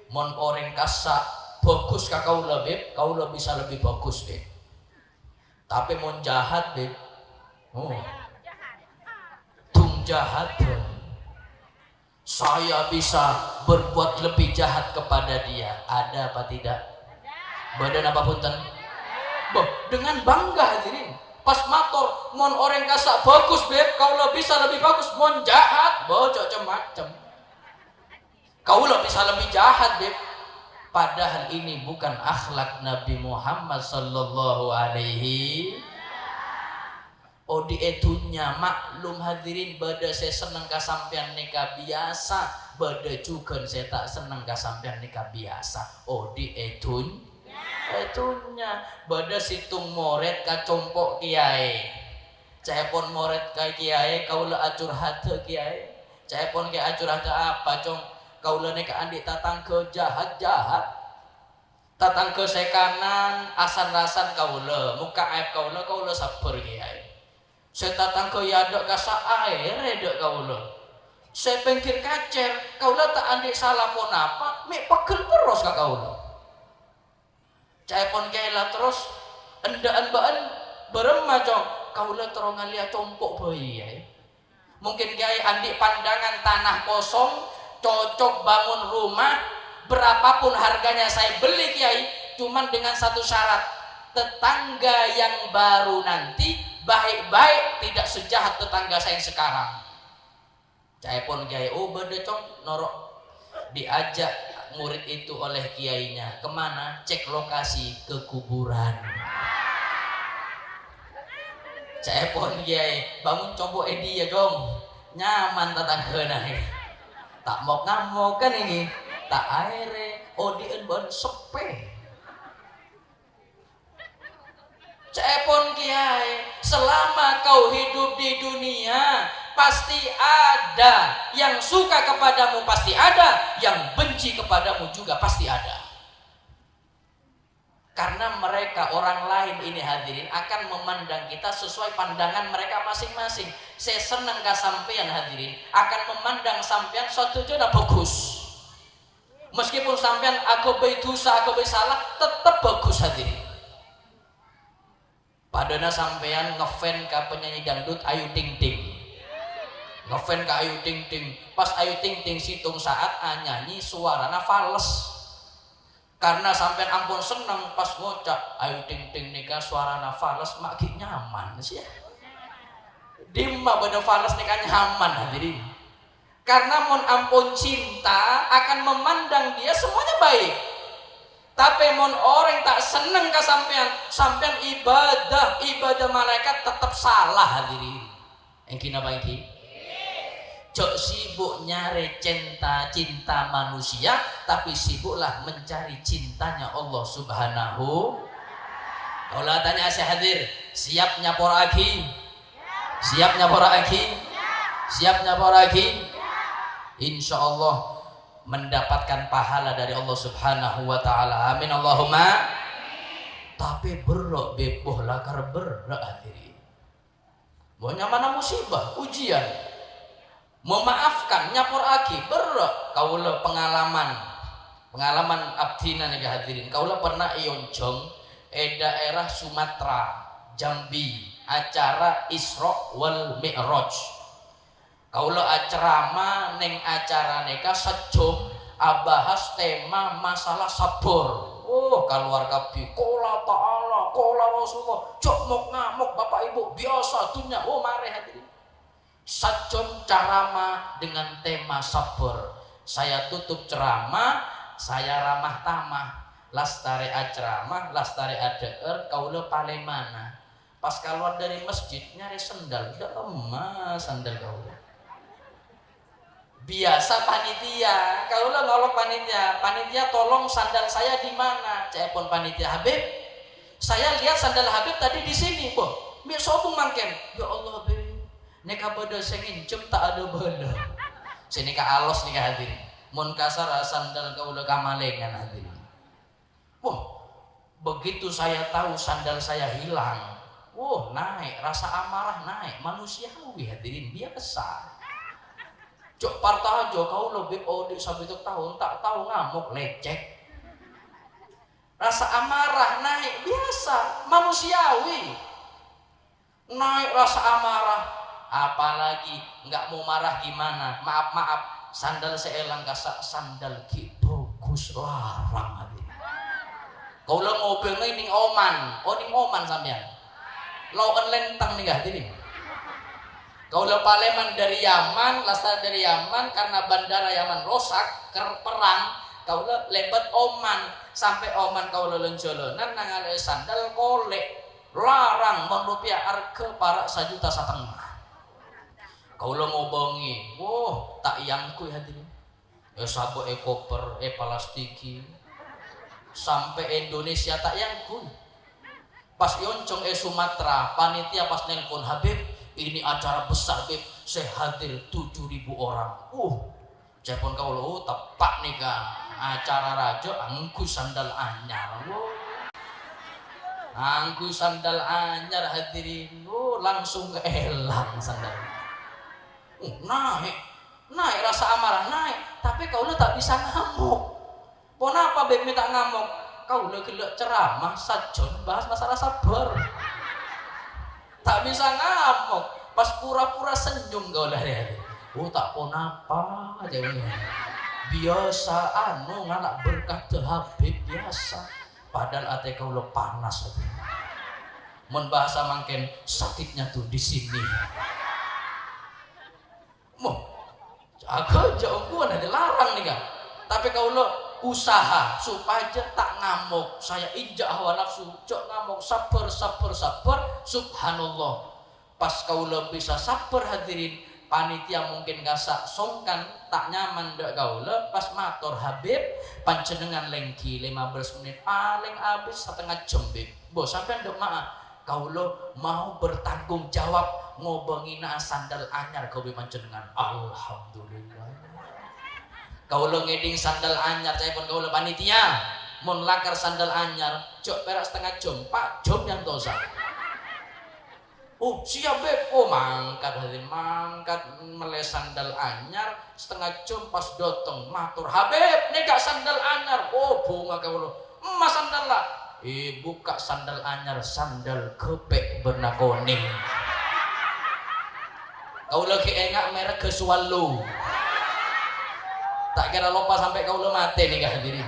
mon orang kasa bagus ka kaula beb, kaula bisa lebih bagus beb. Tapi mon jahat beb, tung jahat beb. Saya bisa berbuat lebih jahat kepada dia. Ada apa tidak? Badan apa punten? Dengan bangga hadirin. Pas motor, mon orang kasak bagus beb, kau lo bisa lebih bagus. Mon jahat, cocok macam. Kau lo bisa lebih jahat beb. Padahal ini bukan akhlak Nabi Muhammad sallallahu alaihi. Oh di etunya maklum hadirin, bada saya seneng kasampian nikah biasa, bada juga saya tak seneng kasampian nikah biasa. Oh di etunya bada situng moret ka compok kiai, cepon moret ka kiai kau le acur hati kiai, cepon ke acur hati apa cong kau le nikah andi tatang ke jahat tatang ke sekanan asan-asan kau le muka aib kau le sabar kiai. Saya datang ke yadok kasa air redok kau lo. Saya pengkir kacer kau lo tak andik salah pun apa, mek pegel terus ka kau lo. Cai pon kela terus endaan baan beremacong kau lo terong ngalia compok bayi ya. Mungkin kiai andik pandangan tanah kosong cocok bangun rumah berapapun harganya saya beli kiai, cuman dengan satu syarat, tetangga yang baru nanti baik-baik tidak sejahat tetangga saya yang sekarang. Cai pun kiai beda cong norok diajak murid itu oleh kiainya kemana? Cek lokasi ke kuburan. Cai pun kiai bangun coba edi ya dong nyaman tetangga nih. Tak mau ngamuk kan ini tak aire dien ban sepe. Cepon kiai, selama kau hidup di dunia pasti ada yang suka kepadamu, pasti ada yang benci kepadamu juga pasti ada. Karena mereka orang lain ini hadirin akan memandang kita sesuai pandangan mereka masing-masing. Saya senang ka sampean hadirin akan memandang sampean suatu jona bagus. Meskipun sampean aku dosa, aku salah, tetap bagus hadirin. Padahal sampean ngefan ke penyanyi dangdut Ayu Ting Ting, ngefan ke Ayu Ting Ting, pas Ayu Ting Ting situng saat nyanyi suarana fals, karena sampean ampun seneng pas ngocak Ayu Ting Ting nikah suarana fals makin nyaman sih ya. Dimma bener fals nikah nyaman hadirin, karena mon ampun cinta akan memandang dia semuanya baik. Tapi mon orang tak seneng ke sampean ibadah malaikat tetap salah hadirin. Engki napa engki? Cok sibuk nyari cinta manusia, tapi sibuklah mencari cintanya Allah Subhanahu. Kalau tanya saya hadir, siap nyapor lagi? Siap nyapor lagi? Siap nyapor lagi? Insya Allah mendapatkan pahala dari Allah Subhanahu wa taala. Amin Allahumma. Tapi berok beboh lakar berak hadirin. Mau nyamana musibah, ujian. Memaafkan, nyapor aki, berok kaula pengalaman. pengalaman abdina nih hadirin. Kaulah pernah ionjong daerah Sumatera, Jambi, acara Isra wal Mi'raj. Kaulah acerama neng acara neka sejum abahas tema masalah sabar. Oh, keluar kabeh kola ta'ala, kola Rasulullah, jok mok ngamuk Bapak Ibu, biasa dunia. Oh, mari hadirin. Sejum ceramah dengan tema sabar. Saya tutup ceramah, saya ramah tamah. Lastare ceramah, lastare adeer, kaula palemana. Pas keluar dari masjid nyari sendal, udah emas sandal kaula. Biasa panitia, kaula ngolok panitia tolong sandal saya di mana? Cepon panitia, Habib, saya lihat sandal Habib tadi di sini, boh. Mir sobung mangken. Ya Allah, Habib, neka bodoh sengin cum tak ada bodoh. Sini ka alos nih hadirin. Mun kasar sandal kaula kamalengan hadirin. Wah, begitu saya tahu sandal saya hilang, wah naik rasa amarah, naik manusiawi hadirin, biasa. Cok parta aja kau lebih odik sampai tahun tak tahu ngamuk lecek. Rasa amarah naik biasa manusiawi. Naik rasa amarah, apalagi nggak mau marah gimana? Maaf sandal seelang kasak sandal ki bagus larang hadirin. Kau lo mobil ning Oman, ning Oman sampean. Lawan lentang nih hadirin. Kau lo Paleman dari Yaman, lasar dari Yaman karena bandara Yaman rusak, perang. Kau lo lebat Oman, sampai Oman kau lo lonjolonan nangal sandal kolek, larang merupiah harga para 1,5 juta. Kau lo mau bongi, wah tak yangku hadirin. Sabo koper, plastiki. Sampai Indonesia tak yangku. Pas yoncong Sumatera, panitia pas nelpon, Habib, ini acara besar Habib, saya hadir 7.000 orang. Cepon kau lo tepak nih kan, acara raja angku sandal anyar. Angku sandal anyar hadirin, langsung keelang sandal. Naik rasa amarah naik, tapi kau lo tak bisa ngamuk. Kenapa Beb minta ngamuk? Kau udah gelak ceramah sajon bahas masalah sabar. Tak bisa ngamuk. Pas pura-pura senyum kau lah ya. Tak ponapa aja ini. Biasa nganak berkah Habib biasa. Padahal ate kau lo panas aja. Mun bahasa mangken sakitnya tuh di sini. Aku jauh gua ada larang nih kan. Tapi kau lo usaha supaya tak ngamuk, saya injak hawa nafsu, jok ngamuk, sabar, subhanallah. Pas kau lo bisa sabar hadirin, panitia mungkin gasak songkan, tak nyaman dak kau lo, pas matur Habib, pancenengan lengki 15 menit, paling habis setengah jam Bib. Bos sampai ndok maaf, kau lo mau bertanggung jawab ngobongina sandal anyar kau pancenengan, alhamdulillah. Kau lo ngeding sandal anyar, saya pun kau lo panitia, mun lakar sandal anyar, cok perak setengah jam, 4 jam yang dosa. Siap Beb, mangkat hadirin, mangkat meleh sandal anyar, setengah jam pas dotong, matur Habib, nih gak sandal anyar, bunga kau lo, emas sandal lah, buka sandal anyar, sandal kepek berna kuning. Kau lagi engak merek kesualu. Tak kira lupa sampai kau lo mati nih hadirin.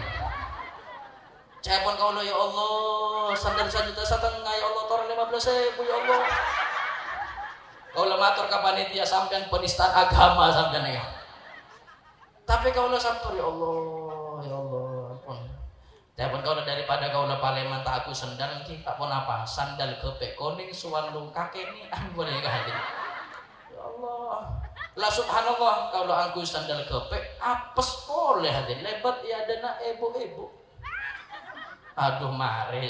Cepon kau lo ya Allah, sandal 1,5 juta ya Allah, torang 15.000 ya Allah. Kau lo matur ke panitia sampean penistaan agama sampean ya. Tapi kau lo sabar ya Allah, ampun. Cepon kau lo daripada kau lo Paleman tak aku sandal ki, tak pun apa, sandal kepek kuning suwalu kakek ni ampun ya hadirin. Ya Allah. Lah subhanallah kalau angku sandal kepek apes boleh hadirin lebat ya dana ibu-ibu. Aduh mare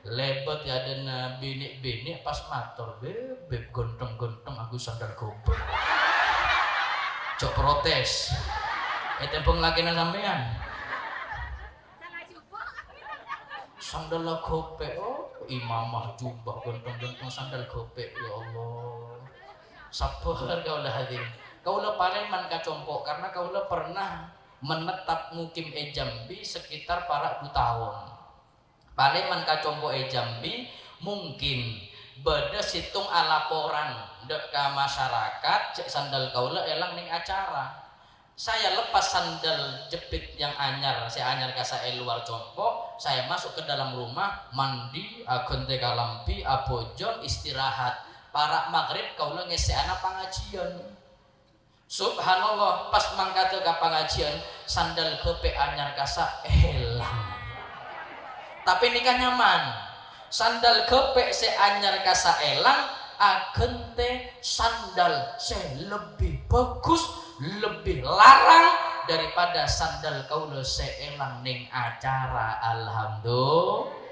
lebat ya dana bini pas matur beb gontong-gontong aku sandal kepek. Cok protes. Tempong lagi na sampean. Sandal kepek imamah jubah gontong-gontong sandal kepek ya Allah. Sabar kau lah hadirin. Kau lah Paleman kacompok karena kau lah pernah menetap mukim Jambi sekitar para 2 tahun. Paling man kacompo Jambi mungkin beda situng laporan dek ke masyarakat cek sandal kaula elang ning acara. Saya lepas sandal jepit yang anyar, saya anyar kasa luar compo, saya masuk ke dalam rumah, mandi, agonte kalampi, abojon, istirahat. Para maghrib kaula ngese anak pengajian. Subhanallah, pas mangkat ke pengajian, sandal kepe anyar kasa elang. Tapi ini kan nyaman. Sandal kepe se anyar kasa elang, agente sandal se lebih bagus, lebih larang daripada sandal kaula seelang ning acara. Alhamdulillah.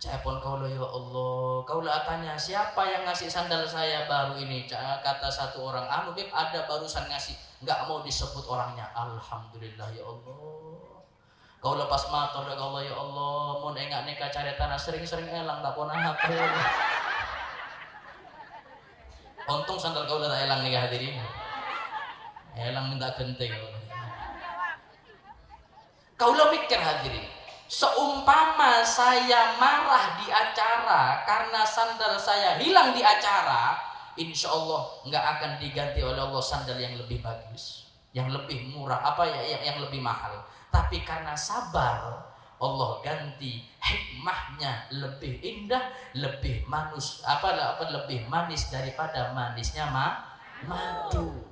Cepon kaula, ya Allah, kaula tanya siapa yang ngasih sandal saya baru ini? Kata satu orang, anu Bib ada barusan ngasih, nggak mau disebut orangnya. Alhamdulillah ya Allah. Kaula pas matur ya Allah, ya Allah, mun engak nikah cari tanah sering-sering elang tak pernah apa. Untung sandal kaula tak elang nikah hadirin. Elang minta genting. Kaula mikir hadirin, seumpama saya marah di acara karena sandal saya hilang di acara, insya Allah nggak akan diganti oleh Allah sandal yang lebih bagus, yang lebih murah, yang lebih mahal. Tapi karena sabar, Allah ganti hikmahnya lebih indah, lebih lebih manis daripada manisnya madu.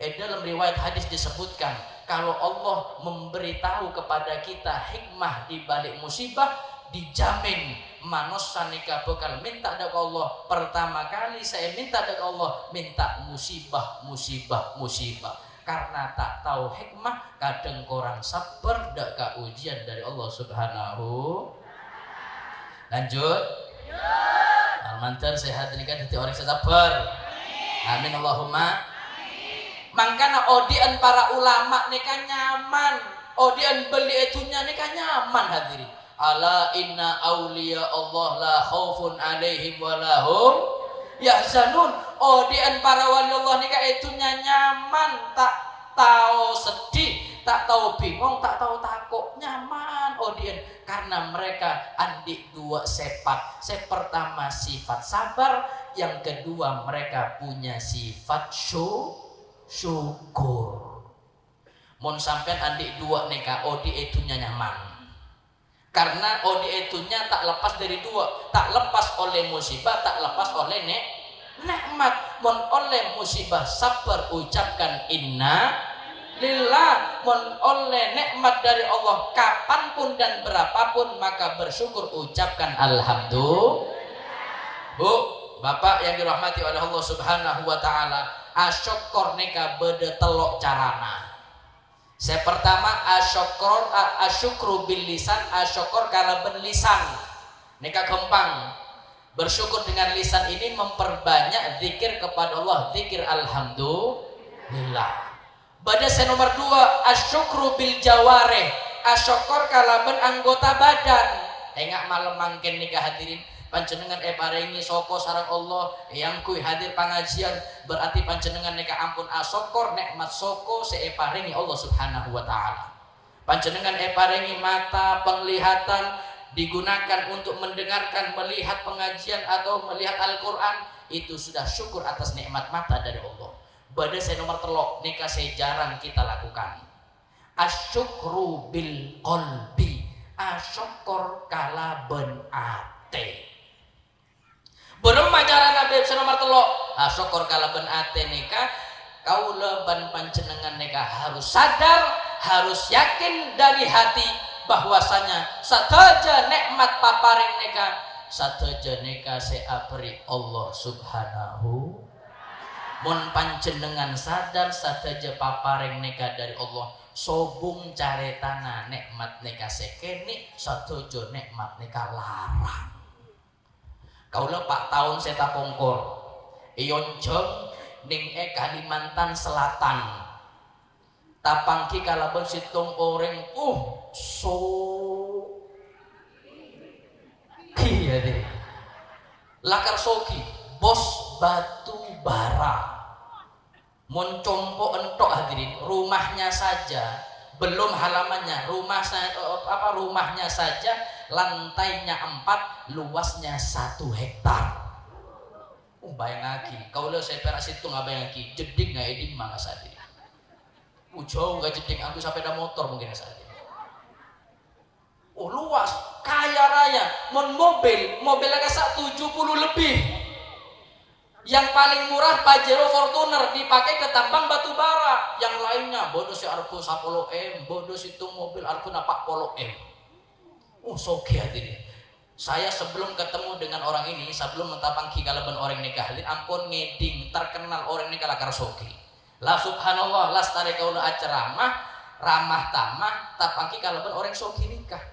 Dalam riwayat hadis disebutkan, kalau Allah memberitahu kepada kita hikmah di balik musibah, dijamin manusia nikah bakal minta ke Allah. Pertama kali saya minta ke Allah, minta musibah. Karena tak tahu hikmah, kadang korang sabar dak ka ujian dari Allah Subhanahu. Lanjut. Almantar sehat ini kan jadi orang sabar. Amin Allahumma. Mangkana odian para ulama nih kan nyaman, odian beli itunya nih kan nyaman hadirin. Ala inna auliya Allah la khaufun alaihim wa lahum yahzanun. Odian para wali Allah nih kan itunya nyaman, tak tahu sedih, tak tahu bingung, tak tahu takut, nyaman odian karena mereka andik 2 sifat. Pertama sifat sabar, yang kedua mereka punya sifat syukur. Mon sampean adik 2 neka odi itunya nyaman. Karena odi itunya tak lepas dari 2, tak lepas oleh musibah, tak lepas oleh nikmat. Mon oleh musibah sabar ucapkan inna lillah. Mon oleh nikmat dari Allah kapanpun dan berapapun maka bersyukur ucapkan alhamdulillah. Bu, Bapak yang dirahmati oleh Allah Subhanahu wa taala, asyukur neka beda telok carana. Saya pertama asyukru bil lisan, asyukur kalaben lisan. Neka gampang. Bersyukur dengan lisan ini memperbanyak zikir kepada Allah, zikir alhamdulillah. Bada saya nomor 2 asyukru bil jawareh, asyukur kalaben anggota badan. Engak malam mangken nikah hadirin panjenengan paringi soko sareng Allah yang kui hadir pengajian, berarti panjenengan neka ampun asyukur nikmat soko paringi Allah Subhanahu wa taala. Panjenengan paringi mata penglihatan digunakan untuk mendengarkan, melihat pengajian atau melihat Al-Qur'an, itu sudah syukur atas nikmat mata dari Allah. Bada saya nomor 3 neka saya jarang kita lakukan. Asyukru bil qalbi, asyukur kalaben ate. Berem acara Nabi nomor 3 syukur kalaben ate neka kaula ban panjenengan neka harus sadar, harus yakin dari hati bahwasanya sataja nikmat paparing neka sataja neka seapri Allah Subhanahu. Mun panjenengan sadar sataja paparing neka dari Allah, sobung caretana nikmat neka sekene sataja nikmat neka larang. Kaula Pak tahun saya tapongkor iyon jeng ning Kalimantan Selatan tapangki kalaben situng oreng so iya deh lakar soki bos batu bara Mencompo entok hadirin, rumahnya saja, belum halamannya, rumahnya saja lantainya 4, luasnya 1 hektar. Bayang lagi, kalau saya perak situ nggak bayang lagi, jeding nggak edim mangga saat ini. Jauh nggak jeding, aku sampai ada motor mungkin saat ini. Luas, kaya raya, mobilnya kasak 70 lebih. Yang paling murah Pajero Fortuner dipakai ke tambang batu bara. Yang lainnya bonus si argo 10M, bonus itu mobil argo 40M. Soge hadirin. Saya sebelum ketemu dengan orang ini, sebelum mentapang kigalaban orang nikah, ampun ngeding terkenal orang nikah lakar soge. La subhanallah, las tarik kaula aceramah, ramah tamah, tapang kigalaban orang soge nikah.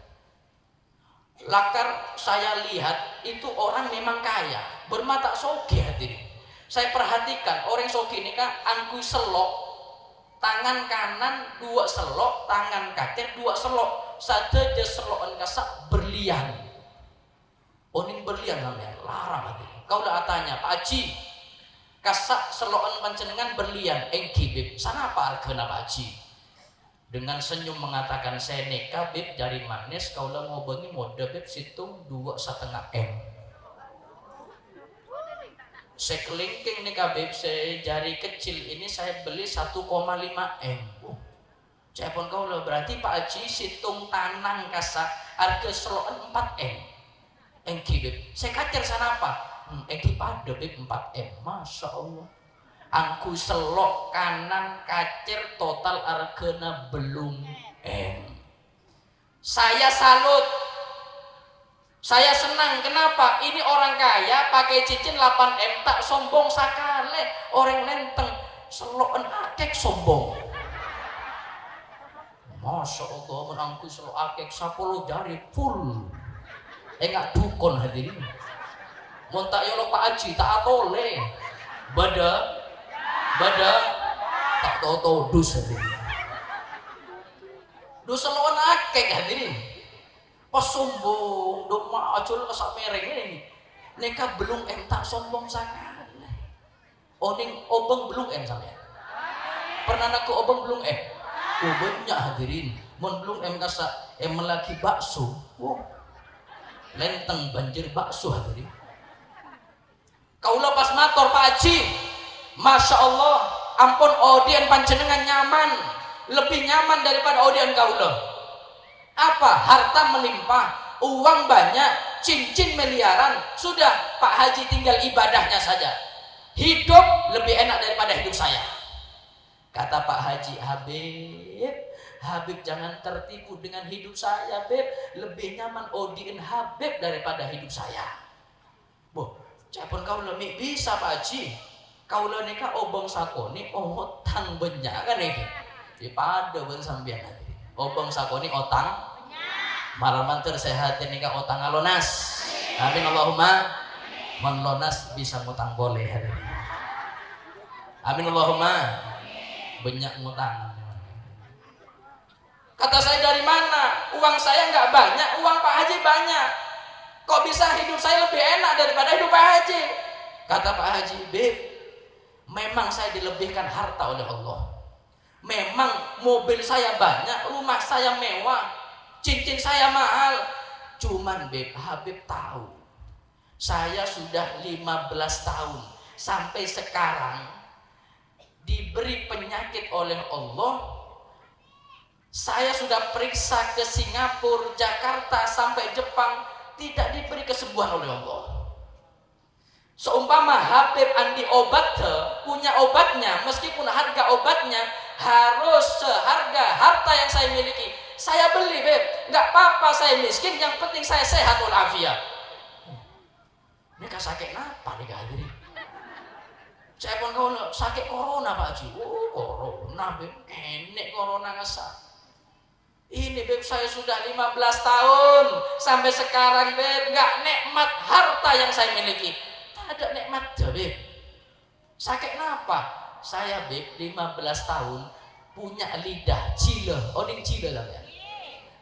Lakar saya lihat itu orang memang kaya, bermata soge hadirin. Saya perhatikan orang soge nikah angkui selok, tangan kanan 2 selok, tangan kacer 2 selok, saja je selokan kasak berlian. Oning berlian namanya, larang hadirin. Kau udah tanya, Pak Haji, kasak selokan pancenengan berlian, engki bib, sana apa argana Pak Haji? Dengan senyum mengatakan, saya nikah bib jari manis, kau lah ngobengi mode bib situng 2,5 M. Saya kelingking nikah bib, saya jari kecil ini saya beli 1,5 M. Saya pun kau lah berarti Pak Haji situng tanang kasak harga selokan 4 M. Engki bib, saya kacer sana apa? Engki pada bib 4 M, masya Allah. Angku selok kanan kacer total argana belum M. Saya salut, saya senang. Kenapa? Ini orang kaya pakai cincin 8M tak sombong sakale. Orang lenteng selokan akek sombong. Masya Allah, menangku selok akek 10 jari full. Enggak dukun hadirin. Montak yolo Pak Haji tak atole. Bada tak tahu dus hadirin. Dus selon akeh hadirin. Pas sombong, doma acul kesak mereng ini. Neka belum tak sombong sakale. Oning obeng belum sampean. Pernah nak ke obeng belum banyak hadirin. Mon belum kasak melaki bakso. Lenteng banjir bakso hadirin. Kaulah pas mator Pak Haji, masya Allah, ampun audien panjenengan nyaman, lebih nyaman daripada audien kaulah. Apa? Harta melimpah, uang banyak, cincin miliaran, sudah Pak Haji tinggal ibadahnya saja. Hidup lebih enak daripada hidup saya. Kata Pak Haji, Habib jangan tertipu dengan hidup saya, Beb. Lebih nyaman audien Habib daripada hidup saya. Cepon kau lebih bisa Pak Haji. Kau lo nikah obong sakoni otang banyak kan ini. Di pada ben sambian hati. Obong sakoni otang malam manter sehat nikah otang alonas. Amin Allahumma. Menlonas bisa ngutang boleh hadirin. Amin Allahumma. Banyak ngutang. Kata saya dari mana? Uang saya nggak banyak, uang Pak Haji banyak. Kok bisa hidup saya lebih enak daripada hidup Pak Haji? Kata Pak Haji, Beb, memang saya dilebihkan harta oleh Allah. Memang mobil saya banyak, rumah saya mewah, cincin saya mahal. Cuman Beb, Habib tahu, saya sudah 15 tahun sampai sekarang diberi penyakit oleh Allah. Saya sudah periksa ke Singapura, Jakarta sampai Jepang, tidak diberi kesembuhan oleh Allah. Seumpama Habib Andi obat punya obatnya, meskipun harga obatnya harus seharga harta yang saya miliki, saya beli Beb. Nggak apa-apa saya miskin, yang penting saya sehat walafiat. Ini kan sakit apa nih hadirin? Saya pun kau sakit corona Pak Haji. Corona Beb, enek corona ngesak. Ini Beb, saya sudah 15 tahun sampai sekarang Beb, nggak nikmat harta yang saya miliki. Tak ada nikmat Beb. Sakit apa? Saya Beb 15 tahun punya lidah cile. Oning cile lah ya.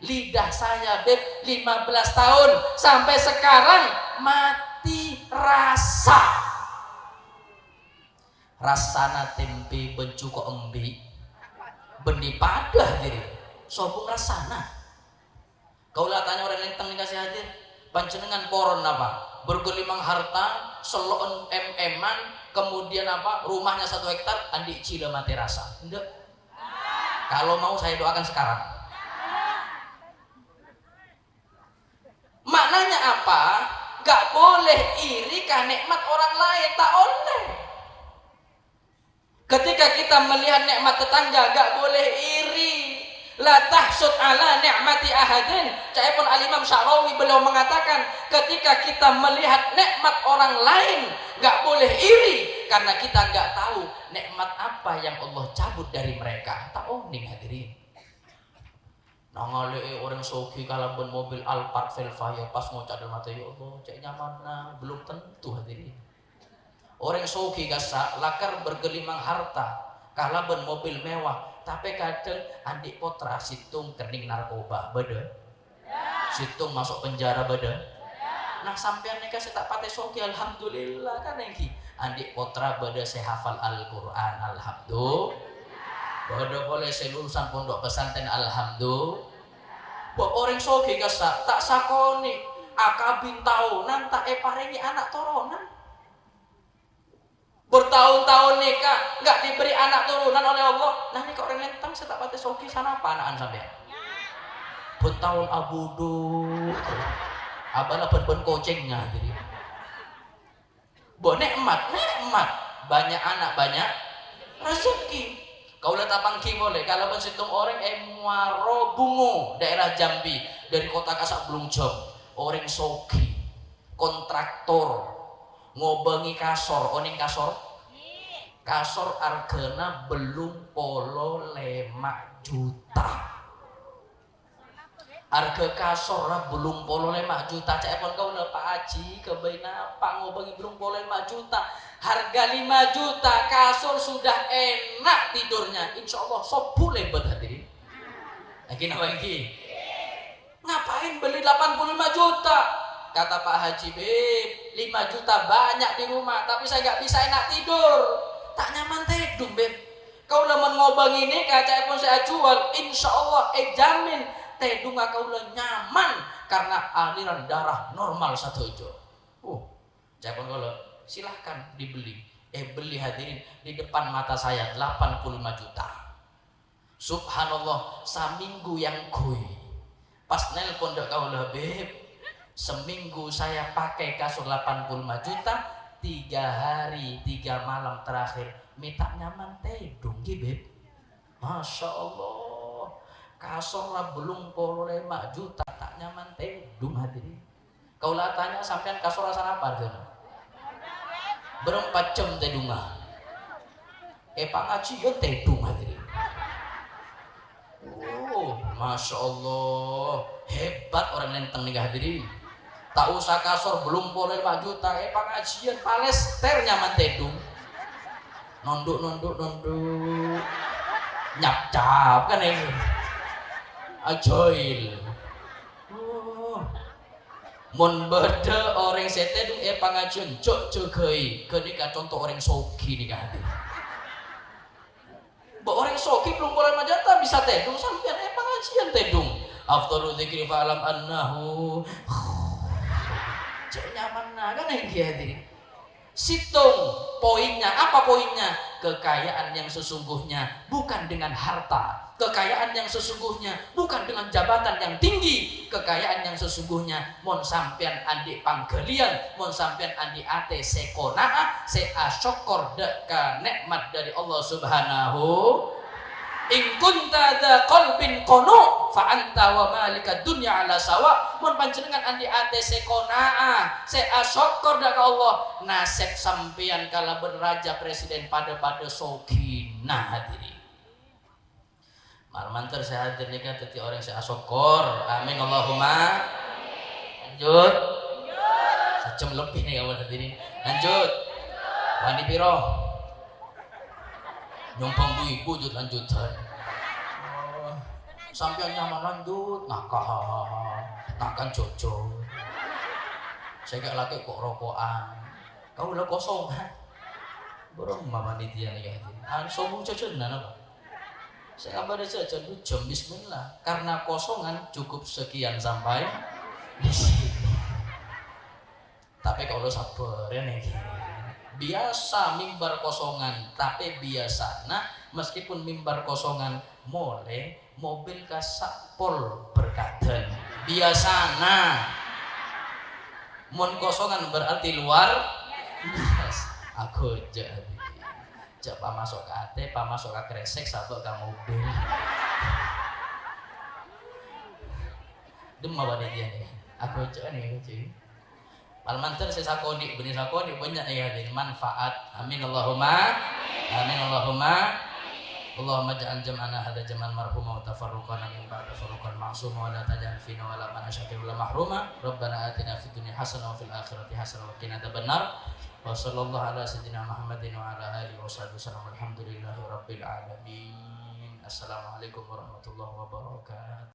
Lidah saya Beb 15 tahun sampai sekarang mati rasa. rasana tempe bencu kok embi bendi padah jadi sobung rasana. Kaulah tanya orang lenteng dikasih hadir pancenengan poron apa bergelimang harta selon eman kemudian apa rumahnya 1 hektar andi cila mati rasa enggak. Kalau mau saya doakan sekarang. Maknanya apa? Gak boleh iri kan nikmat orang lain, tak oleh. Ketika kita melihat nikmat tetangga gak boleh iri. La tahsud ala ni'mati ahadin. Caipun Al-Imam Sya'rawi beliau mengatakan ketika kita melihat nikmat orang lain gak boleh iri karena kita gak tahu nikmat apa yang Allah cabut dari mereka. Tak oning hadirin. Nangale orang soki kalau mobil Alphard Velva ya pas ngocak dalam mata ya Allah cek nyaman nah belum tentu hadirin. Orang soki gasa lakar bergelimang harta kalau mobil mewah tapi kadang adik potra situng kening narkoba beda situng masuk penjara beda. Nah sampean nikah saya tak pakai soki alhamdulillah kan neki adik potra beda saya hafal Al-Quran alhamdulillah beda boleh saya lulusan pondok pesantren alhamdulillah. Orang sogi gasa tak sakoni akabin tahunan tak paringi anak turunan bertahun-tahun nikah nggak diberi anak turunan oleh Allah. Nah ini kok orang lentang saya tak pati sogi sana apa anakan sampai bertahun abudu abalah ben kucingnya jadi nikmat banyak anak banyak rezeki. Kau lihat apangki boleh kalau bensitung orang Muaro Bungo daerah Jambi dari kota Kasak belum job orang sogi kontraktor ngobengi kasor oning kasor argana belum polo 5 juta harga kasor belum polo 5 juta cepon kau udah Pak Haji kebaina Pak ngobengi belum polo 5 juta harga 5 juta kasur sudah enak tidurnya insya Allah sobu lebat hadirin lagi lagi ngapain beli 85 juta kata Pak Haji beb 5 juta banyak di rumah tapi saya nggak bisa enak tidur tak nyaman tidur beb kau lemon ngobang ini kaca pun saya jual insya Allah jamin tidur kau nyaman karena aliran darah normal satu jo saya pun kalau silahkan dibeli beli hadirin di depan mata saya 85 juta subhanallah seminggu yang kui pas nelpon dok kau beb seminggu saya pakai kasur 85 juta 3 hari 3 malam terakhir minta nyaman tedung beb masya Allah kasur lah belum polo 5 juta tak nyaman tedung hadirin kau lah tanya sampean kasur rasa apa harganya berempat jam tedunga pangajian tedung hadirin masya Allah hebat orang lenteng nih hadirin tak usah kasur belum boleh 5 juta pengajian palester nyaman tedung nonduk nyap-cap kan ini ajoil mun beda orang setedung pengajian cok cegai kenika contoh orang soki nih kan orang soki belum boleh 5 juta bisa tedung sampai pengajian tedung afdalu dzikri fa'lam annahu cek nyaman kan yang dia diri situng poinnya apa poinnya kekayaan yang sesungguhnya bukan dengan harta kekayaan yang sesungguhnya bukan dengan jabatan yang tinggi kekayaan yang sesungguhnya mon sampean andi panggelian mon sampean andi ate sekonaa se asyukur deka nikmat dari Allah Subhanahu in kunta dza qalbin qanu fa anta wa malika dunya ala sawa mun panjenengan andi ate sekonaa se asyukur dak Allah nasib sampean kala beraja presiden pada sokinah hadirin malmanter saya hadir nikah dadi orang se asyukur amin Allahumma lanjut sejam lebih nih kawan hadirin lanjut wani piro nyumpang bui wujud lanjutan sampai nyaman lanjut nakkan jojo saya gak lagi kok rokokan kau udah kosong Borong mama panitia nih kayak gini. Sombong jajan apa? Saya kabar jajan itu jam bismillah. Karena kosongan cukup sekian sampai di sini. Tapi kalau sabar ya nih. Biasa mimbar kosongan, tapi biasa. Nah, meskipun mimbar kosongan, mulai mobil kasapol berkaden. Biasa. Nah, mon kosongan berarti luar. Yes. Aku jadi. Coba masuk ke ate, masuk ke kresek, sabuk ke mobil. Demam pada dia nih. Aku coba nih cuy. Almantar saya sakoni, benih sakoni banyak ya din manfaat. Amin Allahumma. Amin Allahumma. Allahumma ja'al jam'ana hadza jam'an marhuma wa tafarruqana min ba'da farruqan ma'suma wa la taj'al fina wa la mana syakir wa la mahruma. Rabbana atina fid dunya hasanah wa fil akhirati hasanah wa qina adzabannar. Wa sallallahu ala sayyidina Muhammadin wa ala alihi wa sahbihi wasallam. Alhamdulillahi rabbil alamin. Assalamualaikum warahmatullahi wabarakatuh.